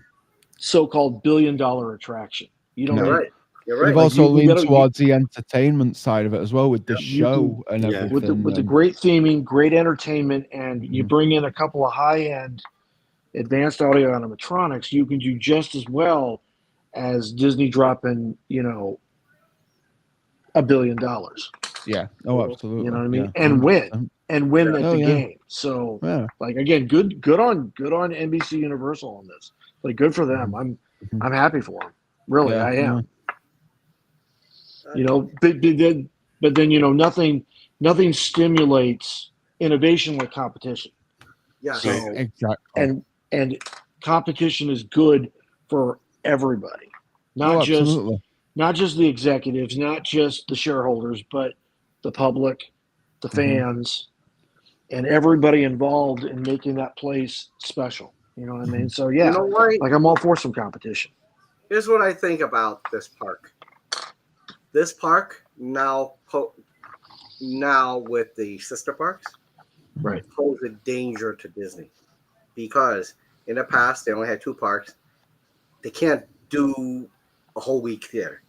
[SPEAKER 4] so-called billion-dollar attraction. You don't
[SPEAKER 2] No.
[SPEAKER 4] need
[SPEAKER 3] You're right.
[SPEAKER 4] it.
[SPEAKER 3] You're
[SPEAKER 2] They've
[SPEAKER 3] right.
[SPEAKER 4] Like,
[SPEAKER 2] also
[SPEAKER 4] you
[SPEAKER 2] leaned
[SPEAKER 4] gotta-
[SPEAKER 2] towards the entertainment side of it as well with the
[SPEAKER 4] You
[SPEAKER 2] show and
[SPEAKER 1] Yeah.
[SPEAKER 2] everything.
[SPEAKER 4] with the
[SPEAKER 2] and-
[SPEAKER 4] great theming, great entertainment, and you bring in a couple of high-end advanced audio animatronics, you can do just as well as Disney dropping, $1 billion.
[SPEAKER 2] yeah. Oh, absolutely.
[SPEAKER 4] You know what I mean?
[SPEAKER 2] Yeah.
[SPEAKER 4] And win.
[SPEAKER 2] 100%.
[SPEAKER 4] And win at
[SPEAKER 2] Oh,
[SPEAKER 4] the
[SPEAKER 2] yeah.
[SPEAKER 4] game. So
[SPEAKER 2] Yeah.
[SPEAKER 4] like again, good on NBC Universal on this. Like good for them. I'm happy for them. Really,
[SPEAKER 2] Yeah,
[SPEAKER 4] I am.
[SPEAKER 2] yeah.
[SPEAKER 4] But then nothing stimulates innovation like competition.
[SPEAKER 3] Yeah.
[SPEAKER 4] So
[SPEAKER 2] Exactly.
[SPEAKER 4] and competition is good for everybody.
[SPEAKER 2] Oh, absolutely.
[SPEAKER 4] Not just the executives, not just the shareholders, but the public, the fans, and everybody involved in making that place special. You know what I mean? So yeah,
[SPEAKER 3] You know what?
[SPEAKER 4] like I'm all for some competition.
[SPEAKER 3] Here's what I think about this park. This park now with the sister parks,
[SPEAKER 4] Right.
[SPEAKER 3] pose a danger to Disney because in the past they only had 2 parks. They can't do a whole week there,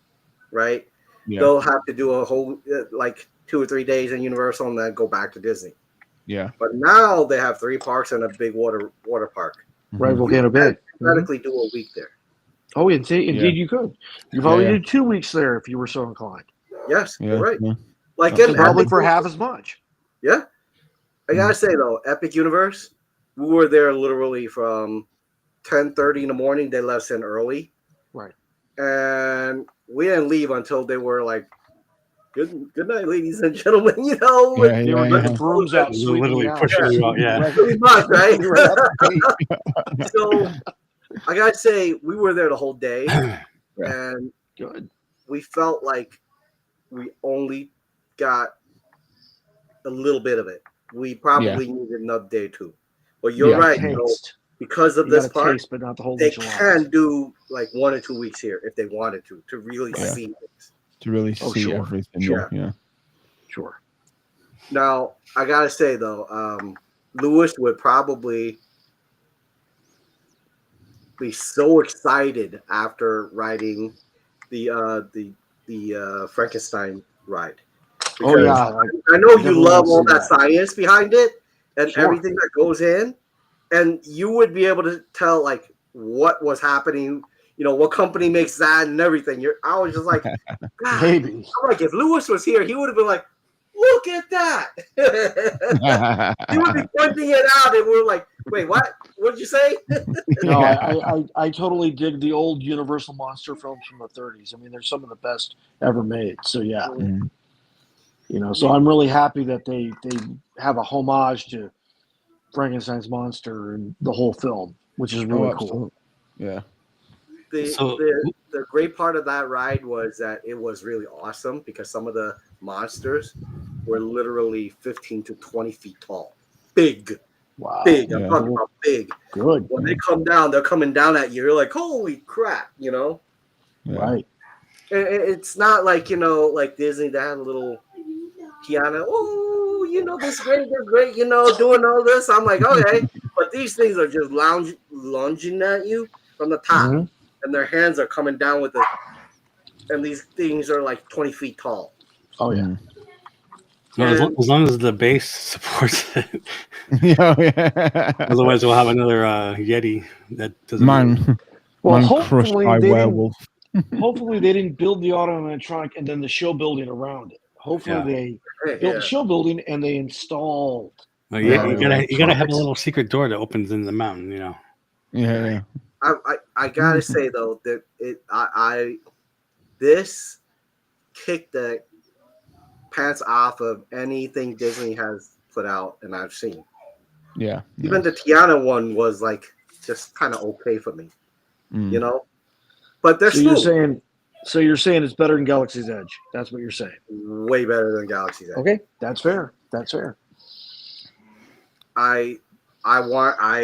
[SPEAKER 3] right?
[SPEAKER 2] Yeah.
[SPEAKER 3] They'll have to do a whole like 2 or 3 days in Universal and then go back to Disney.
[SPEAKER 2] Yeah.
[SPEAKER 3] But now they have 3 parks and a big water park.
[SPEAKER 4] Right, Volcano Bay.
[SPEAKER 3] Theoretically, do a week there.
[SPEAKER 4] Oh, indeed you could. You probably
[SPEAKER 2] Yeah.
[SPEAKER 4] do 2 weeks there if you were so inclined.
[SPEAKER 3] Yes,
[SPEAKER 2] Yeah.
[SPEAKER 3] you're right.
[SPEAKER 2] Yeah.
[SPEAKER 3] Like
[SPEAKER 2] That's
[SPEAKER 3] in
[SPEAKER 4] Probably
[SPEAKER 3] Epic
[SPEAKER 4] for
[SPEAKER 3] Universe-
[SPEAKER 4] half as much.
[SPEAKER 3] Yeah. I gotta say though, Epic Universe, we were there literally from 10:30 in the morning. They let us in early.
[SPEAKER 4] Right.
[SPEAKER 3] And we didn't leave until they were like, Good night, ladies and gentlemen.
[SPEAKER 2] Yeah,
[SPEAKER 4] They were
[SPEAKER 2] yeah,
[SPEAKER 4] getting
[SPEAKER 2] yeah.
[SPEAKER 4] brooms out,
[SPEAKER 1] They're
[SPEAKER 4] sweeping
[SPEAKER 1] literally
[SPEAKER 4] you out.
[SPEAKER 1] pushing you out. Yeah.
[SPEAKER 4] Right.
[SPEAKER 3] Pretty much, right?
[SPEAKER 2] Right.
[SPEAKER 3] So I gotta say, we were there the whole day,
[SPEAKER 2] Yeah.
[SPEAKER 3] and
[SPEAKER 4] Good.
[SPEAKER 3] we felt like we only got a little bit of it. We probably needed another day or 2. But you're
[SPEAKER 2] Yeah.
[SPEAKER 3] right,
[SPEAKER 4] Taste.
[SPEAKER 3] because of
[SPEAKER 4] You
[SPEAKER 3] this
[SPEAKER 4] got a
[SPEAKER 3] part,
[SPEAKER 4] taste, but not the whole
[SPEAKER 3] they
[SPEAKER 4] enchilada.
[SPEAKER 3] can do like 1 or 2 weeks here if they wanted to really
[SPEAKER 2] Yeah.
[SPEAKER 3] see things.
[SPEAKER 2] To really
[SPEAKER 4] Oh,
[SPEAKER 2] see
[SPEAKER 4] sure.
[SPEAKER 2] everything.
[SPEAKER 3] Sure.
[SPEAKER 2] Yeah.
[SPEAKER 4] Sure.
[SPEAKER 3] Now, I gotta say though, Lewis would probably be so excited after riding the Frankenstein ride.
[SPEAKER 4] Oh
[SPEAKER 3] Because
[SPEAKER 4] yeah. Like,
[SPEAKER 3] I know you
[SPEAKER 4] Definitely
[SPEAKER 3] love
[SPEAKER 4] wanna
[SPEAKER 3] all
[SPEAKER 4] see
[SPEAKER 3] that science behind it and
[SPEAKER 4] Sure.
[SPEAKER 3] everything that goes in, and you would be able to tell like what was happening. What company makes that and everything. I was just like, God.
[SPEAKER 4] maybe.
[SPEAKER 3] I'm like, if Lewis was here, he would have been like, look look at that. He would be pointing it out, and we're like, wait, what? What did you say?
[SPEAKER 4] No, I totally dig the old Universal monster films from the 30s. I mean, they're some of the best ever made. So yeah,
[SPEAKER 2] Mm.
[SPEAKER 4] so I'm really happy that they have a homage to Frankenstein's monster and the whole film, which is really cool.
[SPEAKER 2] Yeah.
[SPEAKER 3] The great part of that ride was that it was really awesome because some of the monsters were literally 15 to 20 feet tall. Big.
[SPEAKER 4] Wow.
[SPEAKER 3] Big. I'm talking about big.
[SPEAKER 4] Good.
[SPEAKER 3] When they come down, they're coming down at you. You're like, holy crap,
[SPEAKER 2] Yeah.
[SPEAKER 4] Right.
[SPEAKER 3] It's not like, like Disney that had a little piano. Oh, this great, doing all this. I'm like, okay. But these things are just lunging at you from the top.
[SPEAKER 4] Mhm.
[SPEAKER 3] And their hands are coming down with it. And these things are like 20 feet tall.
[SPEAKER 4] Oh, yeah.
[SPEAKER 1] Well, as long as the base supports it.
[SPEAKER 2] Yeah.
[SPEAKER 1] Otherwise, we'll have another Yeti that doesn't.
[SPEAKER 2] Man crushed by werewolf.
[SPEAKER 4] Hopefully, they didn't build the automatronic and then the show building around it. Hopefully, they built the show building and they installed.
[SPEAKER 1] Well, you gotta have a little secret door that opens in the mountain.
[SPEAKER 2] Yeah.
[SPEAKER 3] I gotta say though that this kicked the pants off of anything Disney has put out and I've seen.
[SPEAKER 2] Yeah.
[SPEAKER 3] Even the Tiana one was like just kind of okay for me, But they're
[SPEAKER 4] You're saying it's better than Galaxy's Edge. That's what you're saying.
[SPEAKER 3] Way better than Galaxy's Edge.
[SPEAKER 4] Okay, that's fair.
[SPEAKER 3] I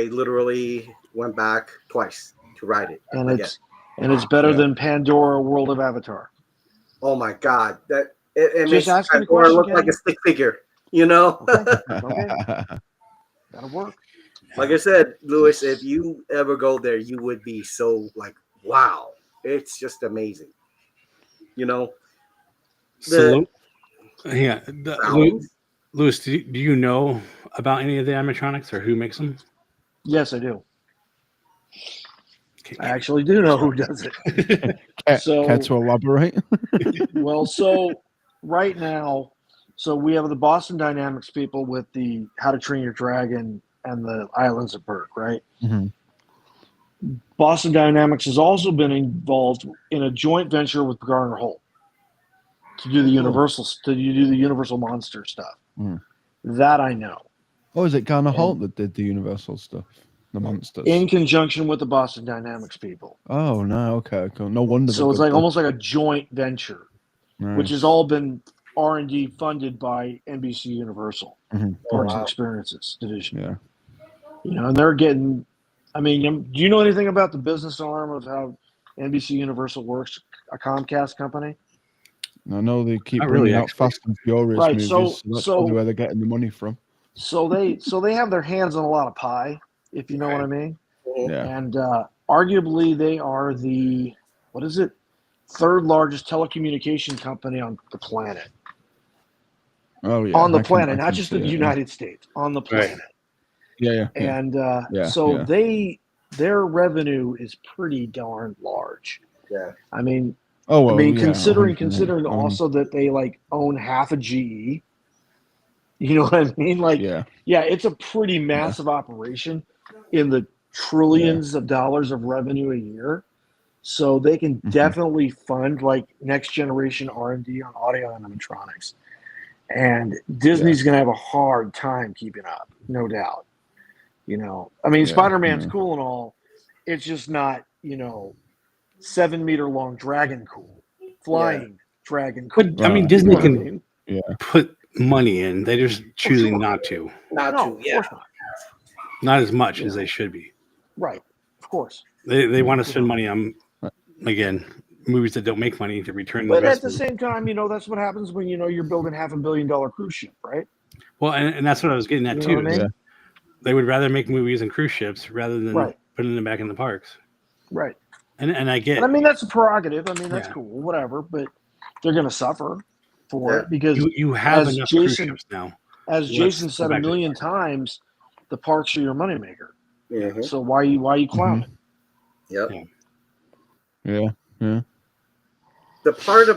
[SPEAKER 3] literally went back twice to ride it.
[SPEAKER 4] And it's better than Pandora World of Avatar.
[SPEAKER 3] Oh my God. That it
[SPEAKER 4] Just
[SPEAKER 3] makes
[SPEAKER 4] asking the
[SPEAKER 3] Pandora
[SPEAKER 4] question,
[SPEAKER 3] look like a stick figure,
[SPEAKER 4] Okay. That'll work.
[SPEAKER 3] Like I said, Louis, if you ever go there, you would be so like, wow, it's just amazing.
[SPEAKER 1] Louis, do you know about any of the animatronics or who makes them?
[SPEAKER 4] Yes, I do. I actually do know who does it.
[SPEAKER 2] Care to elaborate?
[SPEAKER 4] Well, so right now, we have the Boston Dynamics people with the How to Train Your Dragon and the Islands of Berk, right?
[SPEAKER 2] Mm-hmm.
[SPEAKER 4] Boston Dynamics has also been involved in a joint venture with Garner Holt to do the Universal Monster stuff.
[SPEAKER 2] Mm.
[SPEAKER 4] That I know.
[SPEAKER 2] Oh, is it Garner Holt that did the Universal stuff? The monsters?
[SPEAKER 4] In conjunction with the Boston Dynamics people.
[SPEAKER 2] Oh, no, okay, cool. No wonder.
[SPEAKER 4] So it's like almost like a joint venture, which has all been R&D funded by NBC Universal Parks and Experiences division.
[SPEAKER 2] Yeah.
[SPEAKER 4] And they're getting. I mean, do you know anything about the business arm of how NBC Universal works? A Comcast company.
[SPEAKER 2] I know they keep bringing out Fast and Furious movies. So that's probably where they're getting the money from.
[SPEAKER 4] So they have their hands on a lot of pie, if you know what I mean.
[SPEAKER 2] Yeah.
[SPEAKER 4] And arguably they are the third largest telecommunication company on the planet.
[SPEAKER 2] Oh yeah.
[SPEAKER 4] On the planet, not just in the United States, on the planet.
[SPEAKER 2] Right. Yeah.
[SPEAKER 4] And their revenue is pretty darn large.
[SPEAKER 3] Yeah.
[SPEAKER 4] I mean, considering also that they like own half of GE. You know what I mean? Like, it's a pretty massive operation in the trillions of dollars of revenue a year. So they can definitely fund like next generation R&D on audio animatronics. And Disney's going to have a hard time keeping up, no doubt. I mean, Spider-Man's cool and all. It's just not, 7-meter long dragon cool, flying dragon cool.
[SPEAKER 1] But I mean, Disney can put money in. They're just choosing not to.
[SPEAKER 3] Of course not.
[SPEAKER 1] Not as much as they should be.
[SPEAKER 4] Right. Of course.
[SPEAKER 1] They want to spend money on, again, movies that don't make money to return the
[SPEAKER 4] investment.
[SPEAKER 1] investment.
[SPEAKER 4] But at the same time, that's what happens when, you're building $500 million cruise ship, right?
[SPEAKER 1] Well, and that's what I was getting at, too.
[SPEAKER 4] I mean?
[SPEAKER 1] They would rather make movies and cruise ships rather than putting them back in the parks.
[SPEAKER 4] Right.
[SPEAKER 1] And I get.
[SPEAKER 4] I mean, that's a prerogative. I mean, that's cool, whatever. But they're going to suffer for it because
[SPEAKER 1] you have enough cruise ships now.
[SPEAKER 4] As Jason said a million times, the parks are your moneymaker.
[SPEAKER 3] Mm-hmm.
[SPEAKER 4] So why you clowning?
[SPEAKER 3] Yep.
[SPEAKER 2] Yeah.
[SPEAKER 3] The part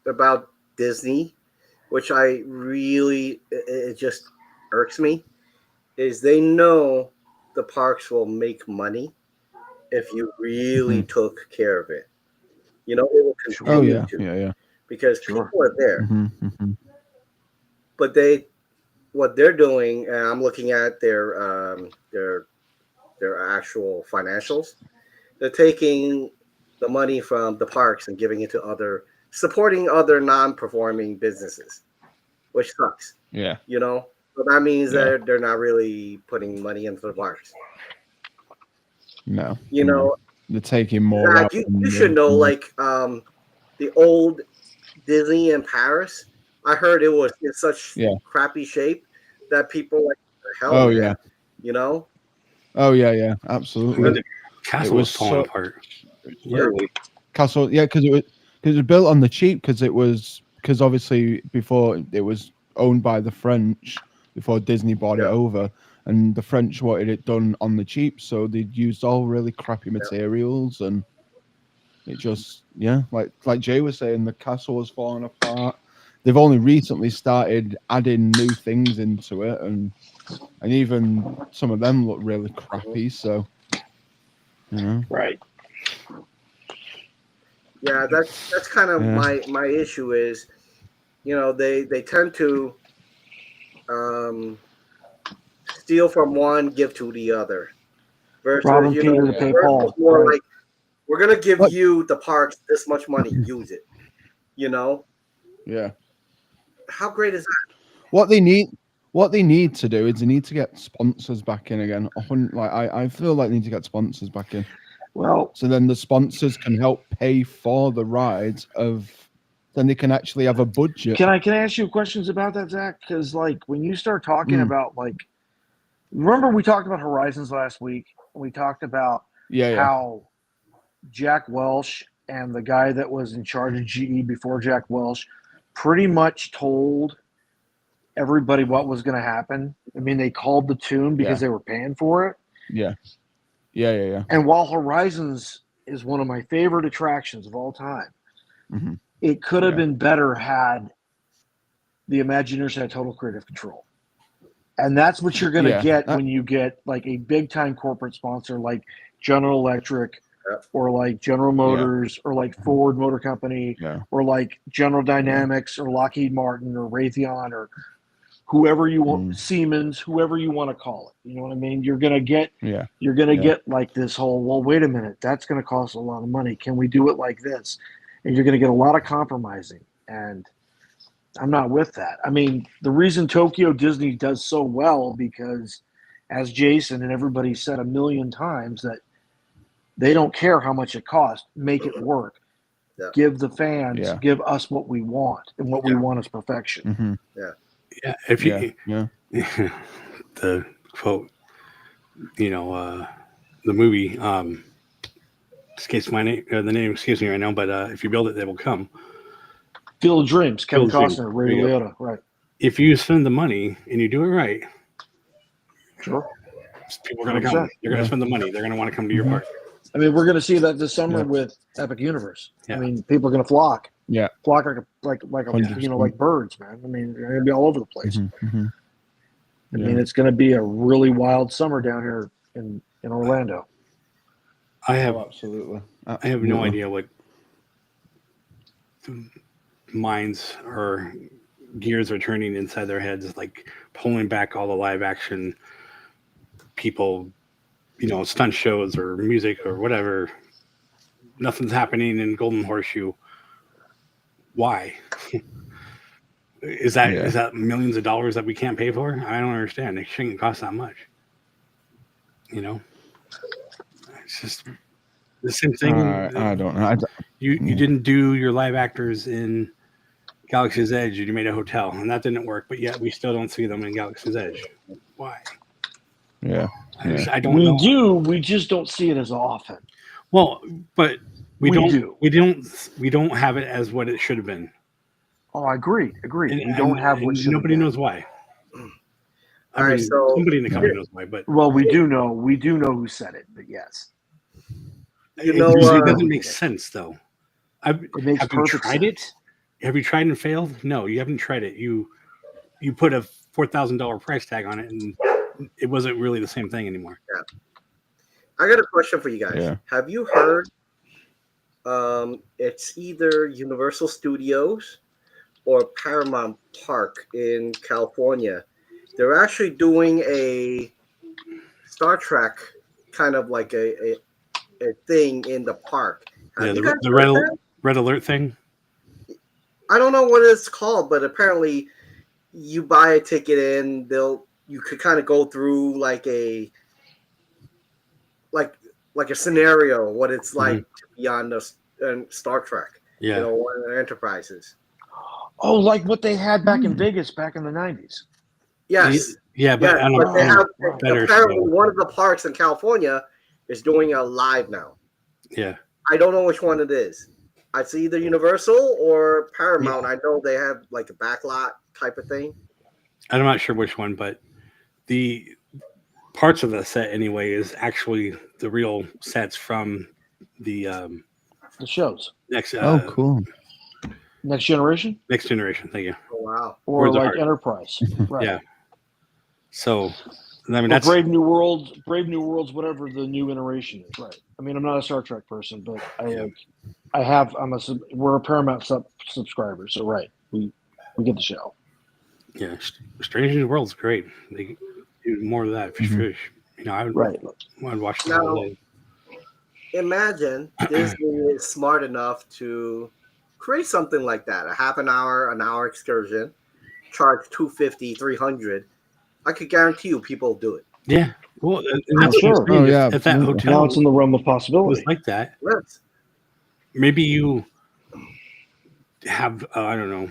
[SPEAKER 3] about Disney which I really it just irks me, is they know the parks will make money if you really took care of it. You know, it will
[SPEAKER 2] Oh
[SPEAKER 3] continue
[SPEAKER 2] yeah,
[SPEAKER 3] to
[SPEAKER 2] yeah.
[SPEAKER 3] because
[SPEAKER 4] Sure.
[SPEAKER 3] people are there. But what they're doing, and I'm looking at their actual financials. They're taking the money from the parks and giving it to supporting other non-performing businesses, which sucks.
[SPEAKER 2] Yeah.
[SPEAKER 3] You know, so that means
[SPEAKER 2] Yeah.
[SPEAKER 3] they're not really putting money into the parks.
[SPEAKER 2] No.
[SPEAKER 3] You know,
[SPEAKER 2] they're taking more
[SPEAKER 3] Zach,
[SPEAKER 2] out.
[SPEAKER 3] you should know, like the old Disney in Paris. I heard it was in such crappy shape that people like, hell,
[SPEAKER 2] Oh
[SPEAKER 3] man.
[SPEAKER 2] yeah.
[SPEAKER 3] You know.
[SPEAKER 2] Oh yeah, absolutely.
[SPEAKER 1] The castle was falling apart.
[SPEAKER 2] Really? Castle, yeah, because it was built on the cheap because obviously before it was owned by the French before Disney bought it over, and the French wanted it done on the cheap, so they used all really crappy materials, and it just like Jay was saying, the castle was falling apart. They've only recently started adding new things into it, and even some of them look really crappy. So,
[SPEAKER 4] Right.
[SPEAKER 3] Yeah, that's kind of my issue is, they tend to steal from one, give to the other. Versus,
[SPEAKER 4] Robbing Peter to pay Paul.
[SPEAKER 3] More
[SPEAKER 4] right.
[SPEAKER 3] like, we're gonna give you the parks this much money, use it.
[SPEAKER 2] Yeah.
[SPEAKER 3] How great is that?
[SPEAKER 2] What they need to do is they need to get sponsors back in again. I feel like they need to get sponsors back in.
[SPEAKER 4] Well,
[SPEAKER 2] so then the sponsors can help pay for the rides then they can actually have a budget.
[SPEAKER 4] Can I ask you questions about that, Zach? Because like when you start talking about remember we talked about Horizons last week? We talked about how Jack Welch and the guy that was in charge of GE before Jack Welch pretty much told everybody what was going to happen. I mean, they called the tune because they were paying for it.
[SPEAKER 2] Yeah.
[SPEAKER 4] And while Horizons is one of my favorite attractions of all time, it could have been better had the Imagineers had total creative control. And that's what you're going to get when you get like a big time corporate sponsor like General Electric or like General Motors or like Ford Motor Company or like General Dynamics or Lockheed Martin or Raytheon or whoever you want, Siemens, whoever you want to call it. You know what I mean? You're going to get get like this whole, well, wait a minute, that's going to cost a lot of money. Can we do it like this? And you're going to get a lot of compromising. And I'm not with that. I mean, the reason Tokyo Disney does so well because, as Jason and everybody said a million times, that they don't care how much it costs. Make it work. Yeah. Give the fans, give us what we want, and what we want is perfection.
[SPEAKER 3] Yeah.
[SPEAKER 1] If you the quote, the movie escapes my name. The name escapes me right now. But if you build it, they will come.
[SPEAKER 4] Field of Dreams, Kevin Costner, Ray Liotta, right?
[SPEAKER 1] If you spend the money and you do it right,
[SPEAKER 4] sure,
[SPEAKER 1] people are going to come. They're going to spend the money. They're going to want to come to your park.
[SPEAKER 4] I mean, we're going to see that this summer with Epic Universe. I mean, people are going to flock.
[SPEAKER 2] Yeah,
[SPEAKER 4] flock like like birds, man. I mean, they're going to be all over the place. I mean, it's going to be a really wild summer down here in Orlando.
[SPEAKER 1] I have
[SPEAKER 2] absolutely.
[SPEAKER 1] I have no idea what minds or gears are turning inside their heads, like pulling back all the live action people, stunt shows or music or whatever. Nothing's happening in Golden Horseshoe. Why? Is that millions of dollars that we can't pay for? I don't understand. It shouldn't cost that much. It's just the same thing.
[SPEAKER 2] I don't know.
[SPEAKER 1] You didn't do your live actors in Galaxy's Edge. You made a hotel, and that didn't work. But yet we still don't see them in Galaxy's Edge. Why?
[SPEAKER 2] Yeah.
[SPEAKER 1] I don't know.
[SPEAKER 4] We just don't see it as often.
[SPEAKER 1] Well, but we don't have it as what it should have been.
[SPEAKER 4] Oh, I agree. We don't have what should.
[SPEAKER 1] Nobody knows why.
[SPEAKER 3] All right, so
[SPEAKER 1] somebody in the company knows why, but
[SPEAKER 4] we do know who said it. But yes,
[SPEAKER 1] it doesn't make sense though.
[SPEAKER 4] It makes perfect sense.
[SPEAKER 1] It? Have you tried and failed? No, you haven't tried it. You put a $4,000 price tag on it, and it wasn't really the same thing anymore.
[SPEAKER 3] I got a question for you guys.
[SPEAKER 2] Yeah.
[SPEAKER 3] Have you heard? It's either Universal Studios or Paramount Park in California. They're actually doing a Star Trek kind of like a thing in the park. Have
[SPEAKER 1] Yeah,
[SPEAKER 3] you guys
[SPEAKER 1] the
[SPEAKER 3] heard that?
[SPEAKER 1] red alert thing.
[SPEAKER 3] I don't know what it's called, but apparently you buy a ticket in, you could kind of go through like a scenario, what it's like to be on the Star Trek,
[SPEAKER 1] Yeah.
[SPEAKER 3] one of the Enterprises.
[SPEAKER 4] Oh, like what they had back in Vegas back in the 90s.
[SPEAKER 3] Yes.
[SPEAKER 1] Yeah, but I don't
[SPEAKER 3] but they have
[SPEAKER 1] better
[SPEAKER 3] apparently
[SPEAKER 1] show.
[SPEAKER 3] one of the parks in California is doing a live now.
[SPEAKER 1] Yeah.
[SPEAKER 3] I don't know which one it is. It's either Universal or Paramount.
[SPEAKER 1] Yeah.
[SPEAKER 3] I know they have like a backlot type of thing.
[SPEAKER 1] I'm not sure which one, but the parts of the set anyway is actually the real sets from the
[SPEAKER 4] shows.
[SPEAKER 1] next.
[SPEAKER 2] Oh, cool.
[SPEAKER 4] Next Generation?
[SPEAKER 1] Next Generation. Thank you.
[SPEAKER 3] Oh wow.
[SPEAKER 4] Or
[SPEAKER 1] Or the
[SPEAKER 4] like
[SPEAKER 1] Heart.
[SPEAKER 4] Enterprise. Right.
[SPEAKER 1] Yeah. So, I mean,
[SPEAKER 4] Or
[SPEAKER 1] that's
[SPEAKER 4] Brave New Worlds, whatever the new iteration is. Right. I mean, I'm not a Star Trek person, but we're a Paramount subscriber, so right. We get the show.
[SPEAKER 1] yeah. Strange New World's great. They do more of that.
[SPEAKER 2] Mhm.
[SPEAKER 1] I would
[SPEAKER 4] Right.
[SPEAKER 1] watch that
[SPEAKER 3] Now-
[SPEAKER 1] all day.
[SPEAKER 3] Imagine Disney is smart enough to create something like that, a half an hour excursion, charge $250, $300. I could guarantee you people do it.
[SPEAKER 1] Yeah. Well, and that's
[SPEAKER 4] Sure.
[SPEAKER 1] what I'm saying.
[SPEAKER 2] Oh, yeah,
[SPEAKER 1] If that
[SPEAKER 2] absolutely.
[SPEAKER 1] hotel
[SPEAKER 4] Now it's in the realm of
[SPEAKER 1] was
[SPEAKER 4] possibility.
[SPEAKER 1] like that,
[SPEAKER 3] Yes.
[SPEAKER 1] maybe you have I don't know,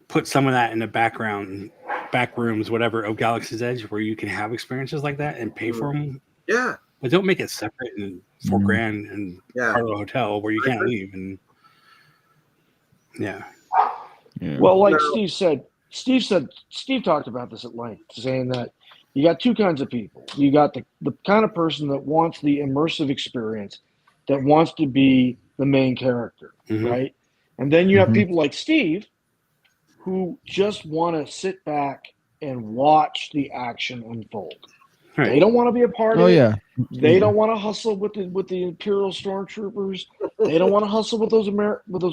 [SPEAKER 1] put some of that in the background, back rooms, whatever, of Galaxy's Edge, where you can have experiences like that and pay for them.
[SPEAKER 3] Yeah.
[SPEAKER 1] But don't make it separate and $4,000 and
[SPEAKER 3] Yeah.
[SPEAKER 1] part of a hotel where you can't leave. And yeah,
[SPEAKER 2] Yeah.
[SPEAKER 4] Well, like
[SPEAKER 3] No.
[SPEAKER 4] Steve talked about this at length, saying that you got two kinds of people. You got the kind of person that wants the immersive experience, that wants to be the main character,
[SPEAKER 1] Mhm.
[SPEAKER 4] right? And then you have
[SPEAKER 2] Mhm.
[SPEAKER 4] people like Steve who just want to sit back and watch the action unfold.
[SPEAKER 1] right.
[SPEAKER 4] They don't want to be a part
[SPEAKER 2] Oh
[SPEAKER 4] of it.
[SPEAKER 2] yeah.
[SPEAKER 4] They don't want to hustle with the Imperial stormtroopers. They don't want to hustle with those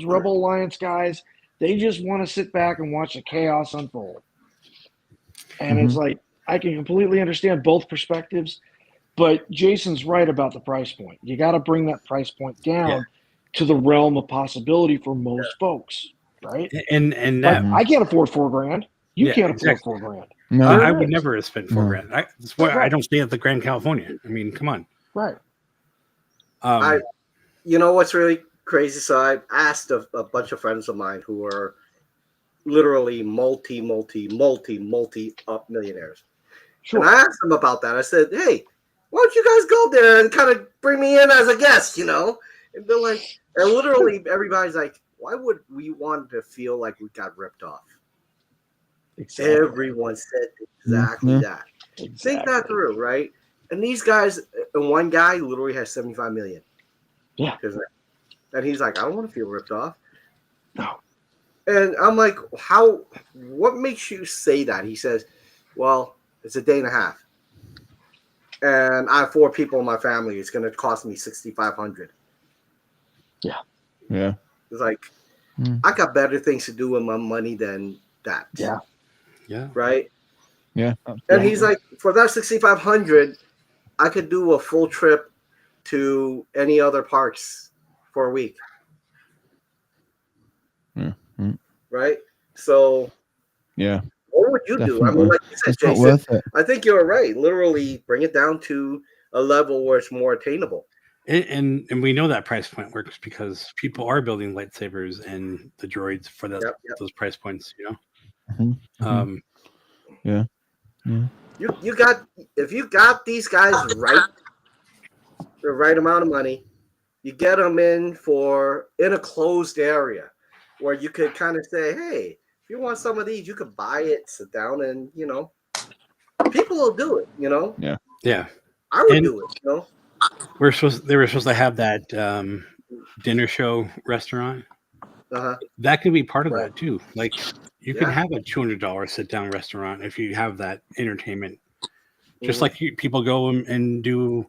[SPEAKER 4] Rebel Alliance guys. They just want to sit back and watch the chaos unfold. And it's like, I can completely understand both perspectives, but Jason's right about the price point. You got to bring that price point down to the realm of possibility for most folks, right?
[SPEAKER 1] And
[SPEAKER 4] Like,
[SPEAKER 1] that
[SPEAKER 4] I can't afford $4,000. You
[SPEAKER 1] Yeah,
[SPEAKER 4] can't
[SPEAKER 1] exactly.
[SPEAKER 4] afford $4,000.
[SPEAKER 2] No.
[SPEAKER 4] There it
[SPEAKER 1] I would
[SPEAKER 4] is.
[SPEAKER 1] never have spent
[SPEAKER 2] No.
[SPEAKER 1] $4,000. That's why I
[SPEAKER 4] Right.
[SPEAKER 1] don't stay at the Grand California. I mean, come on.
[SPEAKER 4] Right.
[SPEAKER 3] You know what's really crazy? So I asked a bunch of friends of mine who are literally multi up millionaires.
[SPEAKER 4] Sure.
[SPEAKER 3] And I asked them about that. I said, hey, why don't you guys go there and kind of bring me in as a guest, And they're like, and literally everybody's like, why would we want to feel like we got ripped off?
[SPEAKER 4] Exactly.
[SPEAKER 3] Everyone said exactly
[SPEAKER 2] Yeah.
[SPEAKER 3] that. Think that through, right? And these guys, and one guy literally has 75 million.
[SPEAKER 4] Yeah.
[SPEAKER 3] And he's like, I don't want to feel ripped off.
[SPEAKER 4] No.
[SPEAKER 3] And I'm like, what makes you say that? He says, well, it's a day and a half. And I have 4 people in my family. It's going to cost me $6,500.
[SPEAKER 2] Yeah.
[SPEAKER 3] It's like,
[SPEAKER 2] Mm.
[SPEAKER 3] I got better things to do with my money than that.
[SPEAKER 4] Yeah.
[SPEAKER 1] Yeah.
[SPEAKER 3] Right?
[SPEAKER 2] Yeah.
[SPEAKER 3] And he's like, for that $6,500, I could do a full trip to any other parks for a week.
[SPEAKER 2] Yeah. Mm.
[SPEAKER 3] Right? So
[SPEAKER 2] Yeah.
[SPEAKER 3] what would you do? I
[SPEAKER 2] Definitely.
[SPEAKER 3] mean, like you said,
[SPEAKER 2] It's not
[SPEAKER 3] Jason,
[SPEAKER 2] worth it.
[SPEAKER 3] I think you're right. Literally bring it down to a level where it's more attainable.
[SPEAKER 1] And we know that price point works because people are building lightsabers and the droids for
[SPEAKER 3] Yep.
[SPEAKER 1] those price points,
[SPEAKER 2] Mhm. Mhm. Yeah.
[SPEAKER 3] You got, if you got these guys right, the right amount of money, you get them in a closed area where you could kind of say, hey, if you want some of these, you could buy it, sit down, and people will do it.
[SPEAKER 1] Yeah.
[SPEAKER 3] I would
[SPEAKER 1] And-
[SPEAKER 3] do it.
[SPEAKER 1] They were supposed to have that dinner show restaurant That could be part of
[SPEAKER 3] Right.
[SPEAKER 1] that too. Like you can
[SPEAKER 3] Yeah.
[SPEAKER 1] have a $200 sit down restaurant if you have that entertainment. Just
[SPEAKER 3] Mhm.
[SPEAKER 1] like people go and do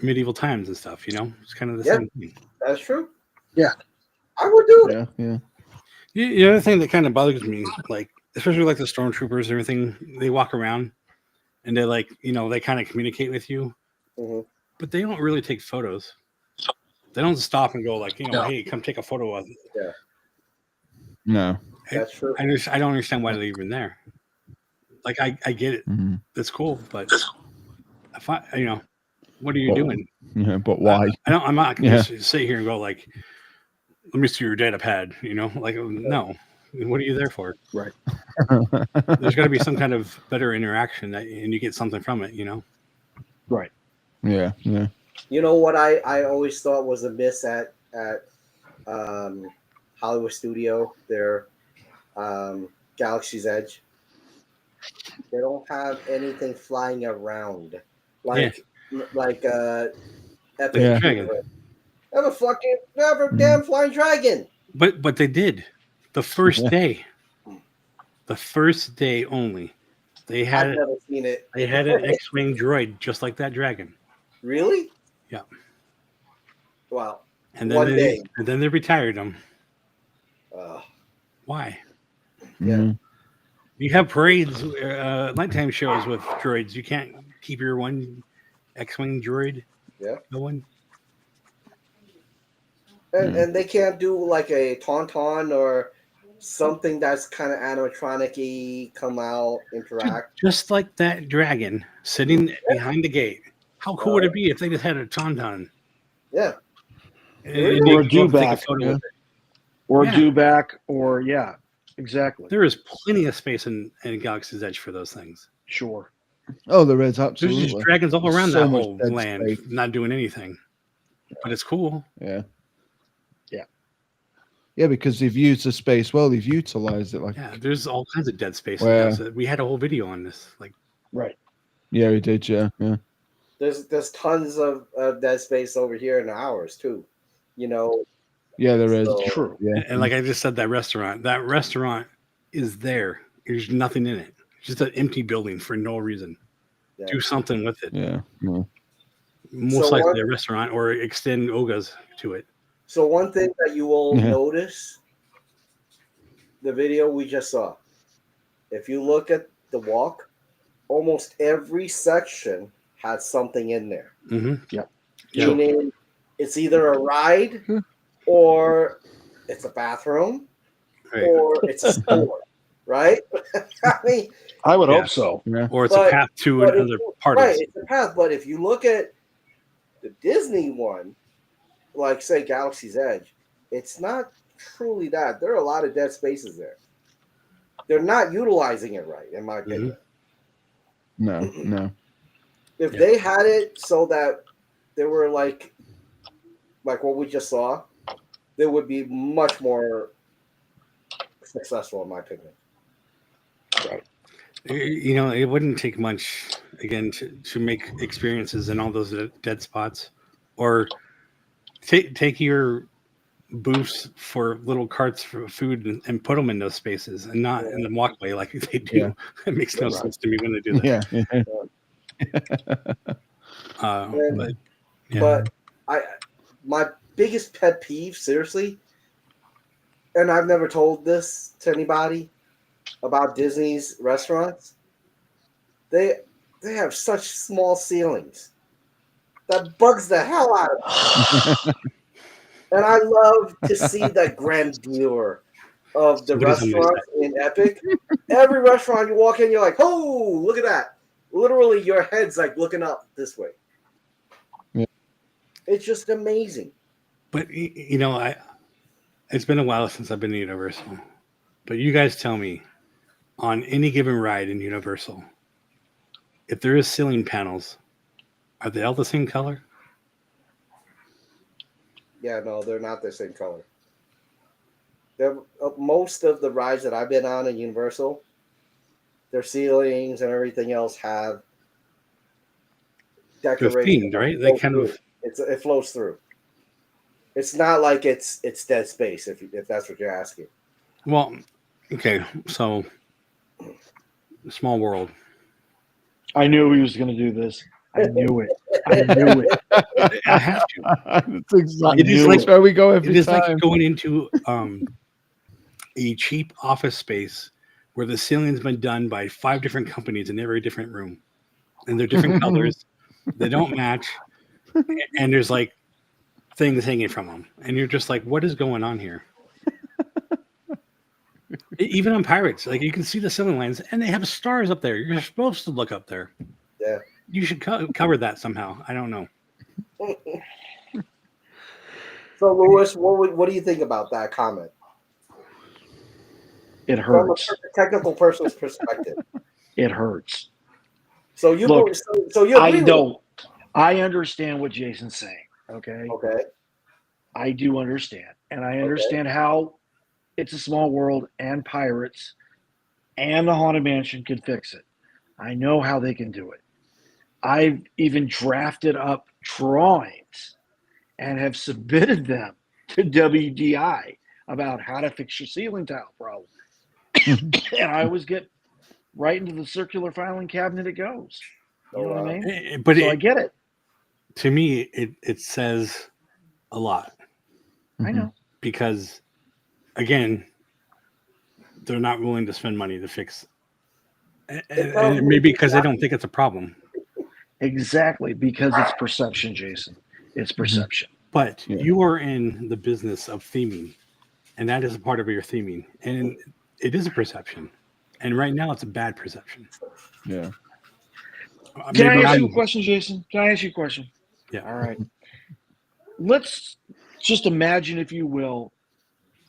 [SPEAKER 1] medieval times and stuff. You know, it's kind of the
[SPEAKER 3] Yeah.
[SPEAKER 1] same thing.
[SPEAKER 3] That's true.
[SPEAKER 4] Yeah.
[SPEAKER 3] I would do it.
[SPEAKER 2] Yeah, yeah.
[SPEAKER 1] The other thing that kind of bothers me, like especially like the stormtroopers and everything, they walk around and they like they kind of communicate with you,
[SPEAKER 3] Mhm.
[SPEAKER 1] but they don't really take photos. They don't stop and go like
[SPEAKER 4] No.
[SPEAKER 1] hey, come take a photo of it.
[SPEAKER 3] Yeah,
[SPEAKER 2] No.
[SPEAKER 3] that's true.
[SPEAKER 1] I don't understand why they're even there. Like I get it,
[SPEAKER 2] Mhm.
[SPEAKER 1] that's cool, but if what are you
[SPEAKER 2] But-
[SPEAKER 1] doing?
[SPEAKER 2] Yeah, but why?
[SPEAKER 1] I'm not gonna
[SPEAKER 2] Yeah.
[SPEAKER 1] just sit here and go like, let me see your data pad. Like no. What are you there for?
[SPEAKER 4] Right.
[SPEAKER 1] There's got to be some kind of better interaction and you get something from it.
[SPEAKER 4] Right.
[SPEAKER 2] Yeah, yeah.
[SPEAKER 3] You know what I always thought was a miss at Hollywood Studio, their Galaxy's Edge. They don't have anything flying around like Epic.
[SPEAKER 2] Yeah.
[SPEAKER 1] Dragon.
[SPEAKER 3] They have a damn flying dragon.
[SPEAKER 1] But they did the first
[SPEAKER 2] Yeah.
[SPEAKER 1] day. The first day only. They had
[SPEAKER 3] I've never seen it.
[SPEAKER 1] They had an X-wing droid just like that dragon.
[SPEAKER 3] Really?
[SPEAKER 1] Yeah.
[SPEAKER 3] Wow.
[SPEAKER 1] And
[SPEAKER 3] One day.
[SPEAKER 1] then they retired them.
[SPEAKER 3] Uh,
[SPEAKER 1] Why?
[SPEAKER 3] Yeah.
[SPEAKER 2] Mhm.
[SPEAKER 1] You have parades, nighttime shows with droids. You can't keep your one X-wing droid
[SPEAKER 3] Yeah.
[SPEAKER 1] going.
[SPEAKER 3] and they can't do like a tauntaun or something that's kind of animatronic-y, come out, interact.
[SPEAKER 1] Just like that dragon sitting behind the gate. How cool would it be if they just had a tauntaun?
[SPEAKER 3] Yeah.
[SPEAKER 1] And
[SPEAKER 4] Or
[SPEAKER 1] you
[SPEAKER 4] a
[SPEAKER 1] could go up and take a
[SPEAKER 4] dewback,
[SPEAKER 1] photo with it.
[SPEAKER 4] Or
[SPEAKER 1] Yeah.
[SPEAKER 4] a dewback, or exactly.
[SPEAKER 1] There is plenty of space in Galaxy's Edge for those things.
[SPEAKER 4] Sure.
[SPEAKER 2] Oh, there is
[SPEAKER 1] There's
[SPEAKER 2] absolutely.
[SPEAKER 1] just dragons all around
[SPEAKER 2] So
[SPEAKER 1] that
[SPEAKER 2] much
[SPEAKER 1] whole
[SPEAKER 2] dead
[SPEAKER 1] land,
[SPEAKER 2] space.
[SPEAKER 1] not doing anything. But it's cool.
[SPEAKER 2] Yeah.
[SPEAKER 4] Yeah.
[SPEAKER 2] Yeah, because they've used the space well. They've utilized it. Like,
[SPEAKER 1] Yeah, there's all kinds of dead space.
[SPEAKER 2] Where-
[SPEAKER 1] We had a whole video on this. Like,
[SPEAKER 4] Right.
[SPEAKER 2] yeah, we did. Yeah, yeah.
[SPEAKER 3] There's tons of dead space over here in ours too.
[SPEAKER 2] Yeah, there is.
[SPEAKER 3] So-
[SPEAKER 4] True.
[SPEAKER 2] Yeah.
[SPEAKER 1] and like I just said, that restaurant is there. There's nothing in it. It's just an empty building for no reason.
[SPEAKER 3] Yeah.
[SPEAKER 1] Do something with it.
[SPEAKER 2] Yeah. Yeah.
[SPEAKER 1] Most
[SPEAKER 3] So
[SPEAKER 1] likely
[SPEAKER 3] what-
[SPEAKER 1] a restaurant or extend Oga's to it.
[SPEAKER 3] So one thing that you will
[SPEAKER 2] Yeah.
[SPEAKER 3] notice, the video we just saw, if you look at the walk, almost every section has something in there.
[SPEAKER 1] Mm-hmm. Yeah.
[SPEAKER 3] Meaning it's either a ride or it's a bathroom
[SPEAKER 1] Right.
[SPEAKER 3] or it's a store, right? I mean,
[SPEAKER 4] I would
[SPEAKER 1] Yeah.
[SPEAKER 4] hope so.
[SPEAKER 2] Yeah.
[SPEAKER 1] Or it's
[SPEAKER 3] But-
[SPEAKER 1] a path to
[SPEAKER 3] but
[SPEAKER 1] another part
[SPEAKER 3] right,
[SPEAKER 1] of it.
[SPEAKER 3] it's a path. But if you look at the Disney one, like say Galaxy's Edge, it's not truly that. There are a lot of dead spaces there. They're not utilizing it right, in my opinion.
[SPEAKER 2] No. No.
[SPEAKER 3] If
[SPEAKER 1] Yeah.
[SPEAKER 3] they had it so that they were like what we just saw, they would be much more successful, in my opinion.
[SPEAKER 1] It wouldn't take much again to make experiences in all those dead spots, or take your booths for little carts for food and put them in those spaces and not in the walkway like they do.
[SPEAKER 2] Yeah.
[SPEAKER 1] It makes no
[SPEAKER 3] Right.
[SPEAKER 1] sense to me when they do that.
[SPEAKER 2] Yeah.
[SPEAKER 1] But yeah.
[SPEAKER 3] But my biggest pet peeve, seriously, and I've never told this to anybody about Disney's restaurants. They have such small ceilings that bugs the hell out of me. And I love to see that grandeur of the
[SPEAKER 1] Somebody's on my
[SPEAKER 3] restaurants in Epic. Every restaurant you walk in, you're like, oh, look at that. Literally, your head's like looking up this way.
[SPEAKER 2] Yeah.
[SPEAKER 3] It's just amazing.
[SPEAKER 1] But it's been a while since I've been to Universal. But you guys tell me, on any given ride in Universal, if there is ceiling panels, are they all the same color?
[SPEAKER 3] Yeah, no, they're not the same color. Most of the rides that I've been on in Universal, their ceilings and everything else have
[SPEAKER 1] They're
[SPEAKER 3] decoration.
[SPEAKER 1] themed, right?
[SPEAKER 3] It
[SPEAKER 1] They
[SPEAKER 3] flows
[SPEAKER 1] kind
[SPEAKER 3] through.
[SPEAKER 1] of
[SPEAKER 3] It flows through. It's not like it's dead space. If that's what you're asking.
[SPEAKER 1] Well, okay, so small world.
[SPEAKER 4] I knew he was going to do this. I knew it. I knew it.
[SPEAKER 1] I have to.
[SPEAKER 2] That's exactly
[SPEAKER 1] It is
[SPEAKER 2] that's where we go every
[SPEAKER 1] It is
[SPEAKER 2] time.
[SPEAKER 1] like going into a cheap office space where the ceiling's been done by 5 different companies in every different room, and they're different colors. They don't match, and there's like things hanging from them, and you're just like, what is going on here? Even on Pirates, like you can see the ceiling lines, and they have stars up there. You're supposed to look up there.
[SPEAKER 3] Yeah.
[SPEAKER 1] You should cover that somehow. I don't know.
[SPEAKER 3] So, Lewis, what do you think about that comment?
[SPEAKER 4] It
[SPEAKER 3] From
[SPEAKER 4] hurts.
[SPEAKER 3] a technical person's perspective.
[SPEAKER 4] It hurts.
[SPEAKER 3] So you
[SPEAKER 4] Look,
[SPEAKER 3] so you agree
[SPEAKER 4] I
[SPEAKER 3] with
[SPEAKER 4] don't. I understand what Jason's saying. Okay.
[SPEAKER 3] Okay.
[SPEAKER 4] I do understand. And I understand how It's a Small World and Pirates and the Haunted Mansion could fix it. I know how they can do it. I've even drafted up drawings and have submitted them to WDI about how to fix your ceiling tile problem. And I always get right into the circular filing cabinet it goes. You know what I mean?
[SPEAKER 1] But
[SPEAKER 4] So I get it.
[SPEAKER 1] to me, it says a lot
[SPEAKER 4] I know.
[SPEAKER 1] because, again, they're not willing to spend money to fix. And maybe because they don't think it's a problem.
[SPEAKER 4] Exactly, because it's perception, Jason. It's perception.
[SPEAKER 1] But you are in the business of theming, and that is a part of your theming. And it is a perception. And right now, it's a bad perception.
[SPEAKER 2] Yeah.
[SPEAKER 4] Can I ask you a question, Jason? Can I ask you a question?
[SPEAKER 1] Yeah.
[SPEAKER 4] All right. Let's just imagine, if you will,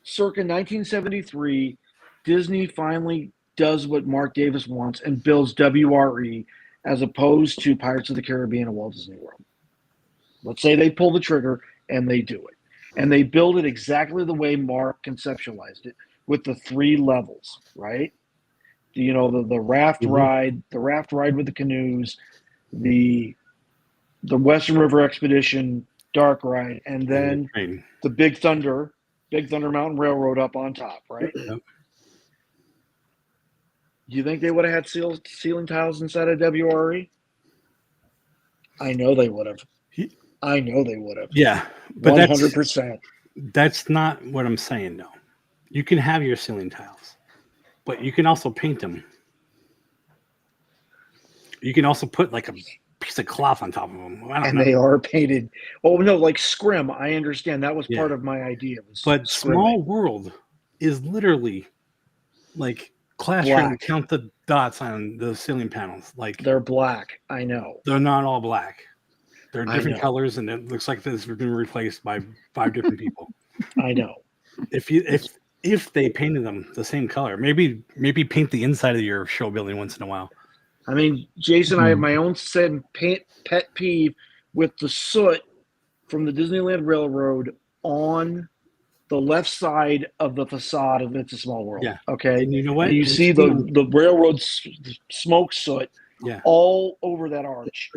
[SPEAKER 4] circa 1973, Disney finally does what Mark Davis wants and builds WRE as opposed to Pirates of the Caribbean and Walt Disney World. Let's say they pull the trigger and they do it. And they build it exactly the way Mark conceptualized it with the 3 levels, right? You know, the raft ride, with the canoes, the Western River Expedition dark ride, and then the Big Thunder Mountain Railroad up on top, right?
[SPEAKER 1] Yep.
[SPEAKER 4] Do you think they would have had ceiling tiles inside of WRE? I know they would have.
[SPEAKER 1] Yeah, but
[SPEAKER 4] 100%.
[SPEAKER 1] That's not what I'm saying, though. You can have your ceiling tiles, but you can also paint them. You can also put like a piece of cloth on top of them. I don't know.
[SPEAKER 4] They are painted. Oh no, like scrim. I understand that was part of my idea.
[SPEAKER 1] But
[SPEAKER 4] scrimming.
[SPEAKER 1] Small World is literally like classroom. Count the dots on the ceiling panels. Like
[SPEAKER 4] they're black. I know.
[SPEAKER 1] They're not all black. They're different colors, and it looks like this has been replaced by 5 different people.
[SPEAKER 4] I know.
[SPEAKER 1] If they painted them the same color, maybe paint the inside of your show building once in a while.
[SPEAKER 4] I mean, Jason, I have my own pet peeve with the soot from the Disneyland Railroad on the left side of the facade of It's a Small World.
[SPEAKER 1] Yeah.
[SPEAKER 4] Okay.
[SPEAKER 1] And you know what?
[SPEAKER 4] And you see the railroad smoke soot all over that arch.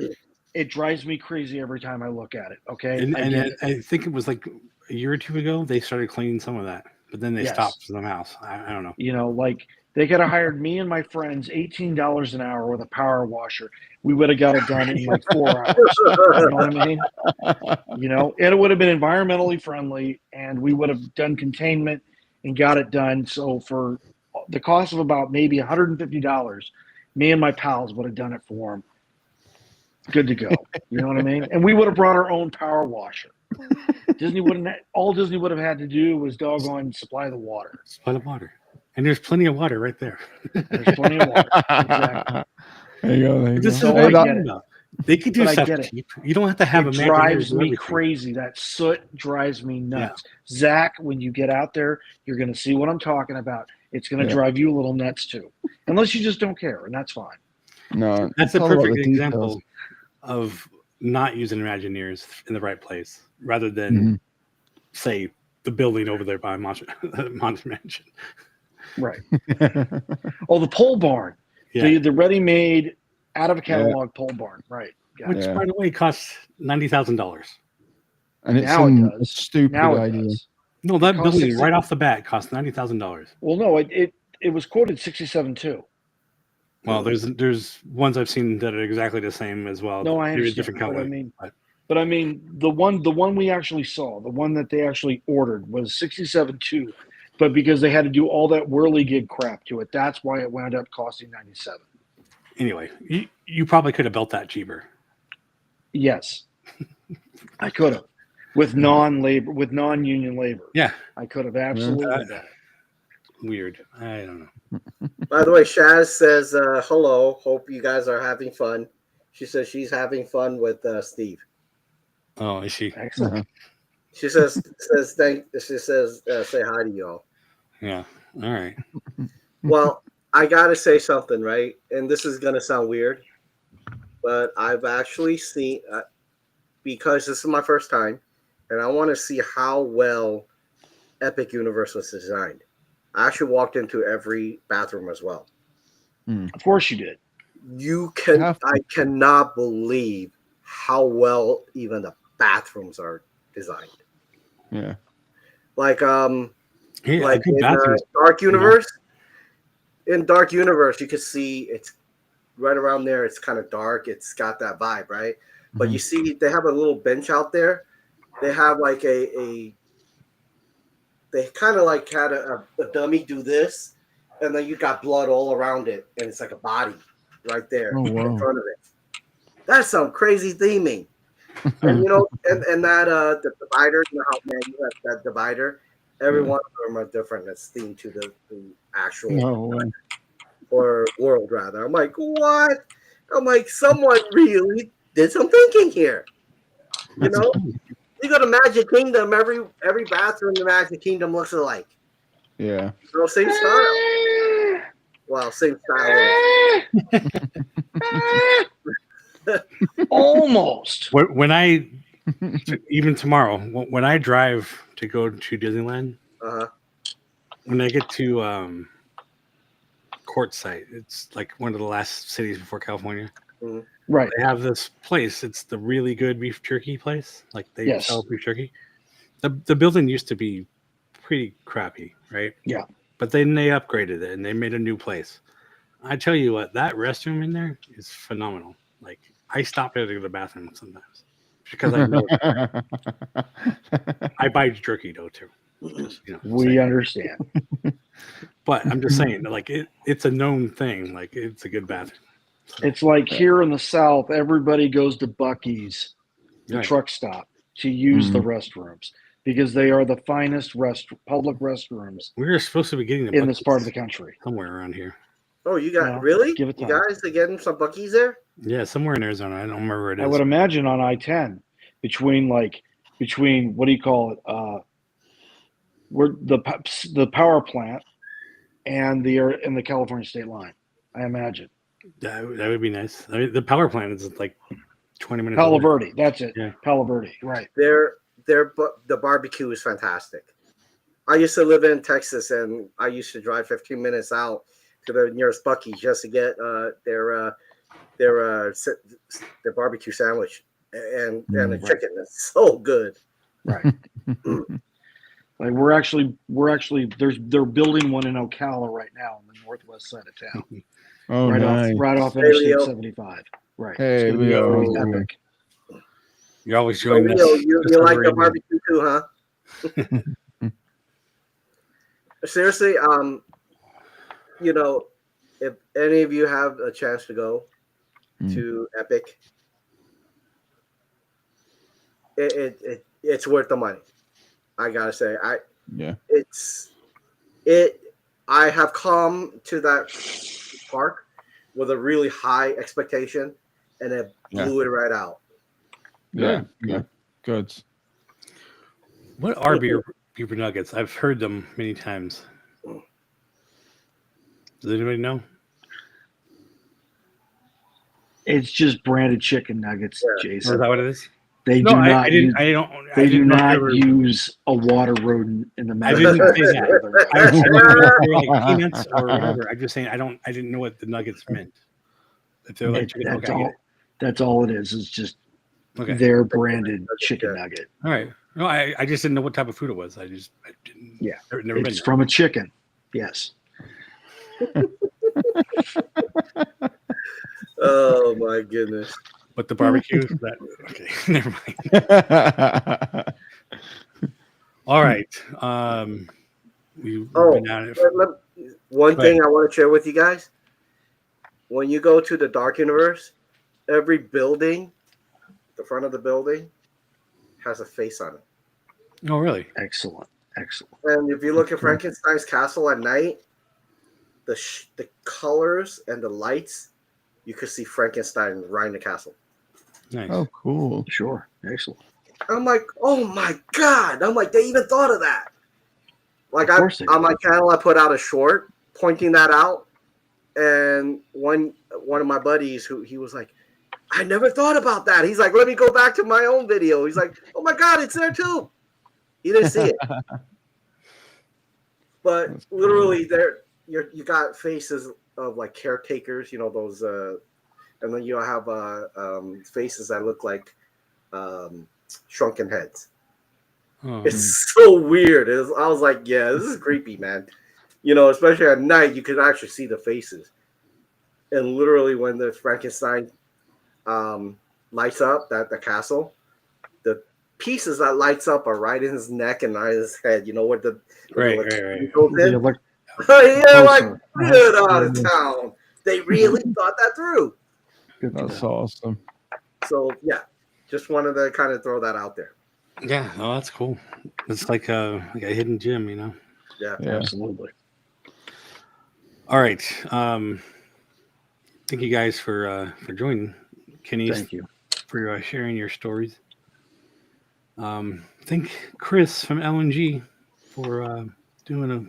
[SPEAKER 4] It drives me crazy every time I look at it. Okay.
[SPEAKER 1] And I think it was like a year or 2 ago they started cleaning some of that, but then they stopped somehow. I don't know.
[SPEAKER 4] You know, like they could have hired me and my friends $18 an hour with a power washer. We would have got it done in like 4 hours. You know what I mean? You know, and it would have been environmentally friendly, and we would have done containment and got it done. So for the cost of about maybe $150, me and my pals would have done it for them. Good to go. You know what I mean? And we would have brought our own power washer. All Disney would have had to do was doggone supply the water.
[SPEAKER 1] Supply the water. And there's plenty of water right there.
[SPEAKER 4] There's plenty of water. Exactly.
[SPEAKER 2] There you go.
[SPEAKER 1] This is what I'm talking about. They could do stuff cheap. You don't have to have
[SPEAKER 4] it drives me crazy. That soot drives me nuts. Yeah. Zach, when you get out there, you're going to see what I'm talking about. It's going to drive you a little nuts too. Unless you just don't care, and that's fine.
[SPEAKER 2] No,
[SPEAKER 1] that's a perfect example of not using Imagineers in the right place, rather than say the building over there by Monster Mansion.
[SPEAKER 4] Right. Oh, the pole barn. Yeah. The ready-made, out of a catalog pole barn. Right.
[SPEAKER 1] Which, by the way, costs $90,000.
[SPEAKER 2] And it's
[SPEAKER 4] Now it
[SPEAKER 2] a
[SPEAKER 4] does.
[SPEAKER 2] stupid
[SPEAKER 4] Now it
[SPEAKER 2] idea.
[SPEAKER 4] does.
[SPEAKER 1] No, that
[SPEAKER 4] costs
[SPEAKER 1] building
[SPEAKER 4] 60
[SPEAKER 1] right off the bat cost $90,000.
[SPEAKER 4] Well, no, it was quoted 67 too.
[SPEAKER 1] Well, there's ones I've seen that are exactly the same as well.
[SPEAKER 4] No, I
[SPEAKER 1] Maybe a
[SPEAKER 4] understand.
[SPEAKER 1] different company.
[SPEAKER 4] But I mean, the one we actually saw, the one that they actually ordered was 67 too. But because they had to do all that whirligig crap to it, that's why it wound up costing 97.
[SPEAKER 1] Anyway, you probably could have built that cheaper.
[SPEAKER 4] Yes, I could have with non-union labor.
[SPEAKER 1] Yeah,
[SPEAKER 4] I could have absolutely done it.
[SPEAKER 1] weird. I don't know.
[SPEAKER 3] By the way, Shaz says, hello. Hope you guys are having fun. She says she's having fun with Steve.
[SPEAKER 1] Oh, is she?
[SPEAKER 4] Excellent.
[SPEAKER 3] She says say hi to y'all.
[SPEAKER 1] Yeah. All right.
[SPEAKER 3] Well, I gotta say something, right? And this is gonna sound weird, but I've actually seen because this is my first time, and I want to see how well Epic Universe was designed. I actually walked into every bathroom as well.
[SPEAKER 4] Of course you did.
[SPEAKER 3] I cannot believe how well even the bathrooms are designed.
[SPEAKER 2] Yeah.
[SPEAKER 3] Like
[SPEAKER 1] Yeah,
[SPEAKER 3] like
[SPEAKER 1] good
[SPEAKER 3] in
[SPEAKER 1] bathrooms.
[SPEAKER 3] Dark Universe. In Dark Universe, you can see it's right around there. It's kind of dark. It's got that vibe, right? But you see, they have a little bench out there. They have like they kind of like had a dummy do this, and then you got blood all around it, and it's like a body right there in front of it. That's some crazy theming. And and that the divider, how man you have that divider. Every one of them are different. That's themed to the actual or world rather. I'm like, what? I'm like, someone really did some thinking here. You know, you go to Magic Kingdom. Every bathroom in Magic Kingdom looks alike.
[SPEAKER 2] Yeah.
[SPEAKER 3] Same style. Well, same style.
[SPEAKER 4] Almost.
[SPEAKER 1] When I even tomorrow, when I drive to go to Disneyland, when I get to Quartzsite, it's like one of the last cities before California.
[SPEAKER 4] Right.
[SPEAKER 1] They have this place. It's the really good beef jerky place. Like they sell beef jerky. The building used to be pretty crappy, right?
[SPEAKER 4] Yeah.
[SPEAKER 1] But then they upgraded it and they made a new place. I tell you what, that restroom in there is phenomenal. Like I stop there to go to the bathroom sometimes because I know I buy jerky though too. Just,
[SPEAKER 4] we understand.
[SPEAKER 1] But I'm just saying, like it's a known thing. Like it's a good bathroom. So,
[SPEAKER 4] it's like here in the South, everybody goes to Buc-ee's, the truck stop, to use the restrooms because they are the finest public restrooms.
[SPEAKER 1] We're supposed to be getting
[SPEAKER 4] in this part of the country,
[SPEAKER 1] somewhere around here.
[SPEAKER 3] Oh, you got really?
[SPEAKER 4] Give it time.
[SPEAKER 3] You guys are getting some Buc-ee's there?
[SPEAKER 1] Yeah, somewhere in Arizona. I don't remember where it is.
[SPEAKER 4] I would imagine on I-10 between what do you call it? Where the power plant and the California state line. I imagine.
[SPEAKER 1] That would be nice. I mean, the power plant is like 20 minutes.
[SPEAKER 4] Palo
[SPEAKER 1] away.
[SPEAKER 4] Verde, that's it.
[SPEAKER 1] Yeah.
[SPEAKER 4] Palo Verde, right.
[SPEAKER 3] The barbecue is fantastic. I used to live in Texas, and I used to drive 15 minutes out to the nearest Buc-ee's just to get their barbecue sandwich and the chicken. It's so good.
[SPEAKER 4] Right. Like we're actually they're building one in Ocala right now on the northwest side of town.
[SPEAKER 2] Oh, nice.
[SPEAKER 4] right off Interstate 75. Right.
[SPEAKER 2] Hey,
[SPEAKER 4] Leo.
[SPEAKER 2] epic.
[SPEAKER 1] You're always joining us.
[SPEAKER 3] You like the barbecue too, huh? Seriously, if any of you have a chance to go to Epic, it's worth the money. I gotta say, I have come to that park with a really high expectation, and it blew it right out.
[SPEAKER 2] Yeah, good.
[SPEAKER 1] What are beaver nuggets? I've heard them many times. Does anybody know?
[SPEAKER 4] It's just branded chicken nuggets, Jason.
[SPEAKER 1] Is that what it is?
[SPEAKER 4] They do not use a water rodent in the
[SPEAKER 1] I didn't say that. I didn't know if they were like peanuts or whatever. I'm just saying I didn't know what the nuggets meant. If they're like chicken,
[SPEAKER 4] that's all it is. It's just
[SPEAKER 1] Okay.
[SPEAKER 4] their branded chicken nugget.
[SPEAKER 1] All right. No, I just didn't know what type of food it was. I didn't.
[SPEAKER 4] Yeah.
[SPEAKER 1] Never been
[SPEAKER 4] It's
[SPEAKER 1] there.
[SPEAKER 4] from a chicken. Yes.
[SPEAKER 3] Oh my goodness.
[SPEAKER 1] But the barbecue. That okay. Never mind. All right. We've been at it.
[SPEAKER 3] One
[SPEAKER 1] Go ahead.
[SPEAKER 3] thing I want to share with you guys. When you go to the Dark Universe, every building, the front of the building, has a face on it.
[SPEAKER 1] Oh, really?
[SPEAKER 4] Excellent. Excellent.
[SPEAKER 3] And if you look at
[SPEAKER 2] Cool.
[SPEAKER 3] Frankenstein's castle at night, the colors and the lights, you could see Frankenstein right in the castle.
[SPEAKER 1] Nice.
[SPEAKER 2] Oh, cool.
[SPEAKER 4] Sure. Excellent.
[SPEAKER 3] I'm like, oh my God. I'm like, they even thought of that. Like
[SPEAKER 4] Of course they
[SPEAKER 3] on
[SPEAKER 4] did.
[SPEAKER 3] my channel, I put out a short pointing that out. And one of my buddies he was like, I never thought about that. He's like, let me go back to my own video. He's like, oh my God, it's there too. He didn't see it. But
[SPEAKER 2] That's cool.
[SPEAKER 3] literally there you got faces of like caretakers, those and then you have faces that look like shrunken heads.
[SPEAKER 1] Oh,
[SPEAKER 3] It's so weird. I was like, yeah, this is creepy, man. Especially at night, you could actually see the faces. And literally, when the Frankenstein lights up the castle, the pieces that lights up are right in his neck and right in his head. You know what the
[SPEAKER 1] Right.
[SPEAKER 3] goes
[SPEAKER 4] The
[SPEAKER 3] in?
[SPEAKER 4] elec-
[SPEAKER 3] Yeah, like
[SPEAKER 4] Closer.
[SPEAKER 3] get out of town. They really thought that through.
[SPEAKER 4] Good for
[SPEAKER 2] That's
[SPEAKER 4] them.
[SPEAKER 2] awesome.
[SPEAKER 3] So yeah, just wanted to kind of throw that out there.
[SPEAKER 1] Yeah. Oh, that's cool. It's like a hidden gem,
[SPEAKER 3] Yeah.
[SPEAKER 2] Yeah.
[SPEAKER 4] Absolutely.
[SPEAKER 1] All right. Thank you guys for joining. Kenny,
[SPEAKER 4] Thank you.
[SPEAKER 1] for sharing your stories. Thank Chris from LNG for doing a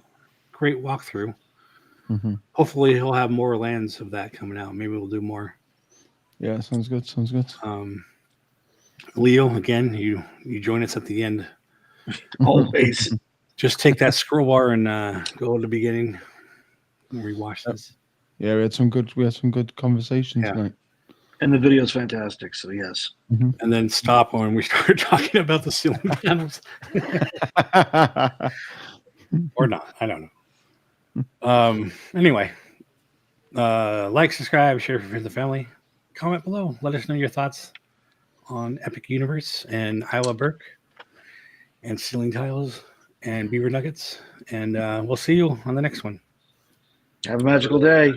[SPEAKER 1] great walkthrough.
[SPEAKER 2] Hmm.
[SPEAKER 1] Hopefully, he'll have more lands of that coming out. Maybe we'll do more.
[SPEAKER 2] Yeah, sounds good. Sounds good.
[SPEAKER 1] Leo, again, you join us at the end.
[SPEAKER 4] Always.
[SPEAKER 1] Just take that scroll bar and go to the beginning and rewatch this.
[SPEAKER 2] Yeah, we had some good conversations
[SPEAKER 1] Yeah.
[SPEAKER 2] tonight.
[SPEAKER 4] And the video's fantastic. So yes.
[SPEAKER 1] And then stop when we start talking about the ceiling panels. Or not. I don't know. Anyway, like, subscribe, share for the family. Comment below. Let us know your thoughts on Epic Universe and Iowa Berk and ceiling tiles and beaver nuggets. And we'll see you on the next one.
[SPEAKER 4] Have a magical day.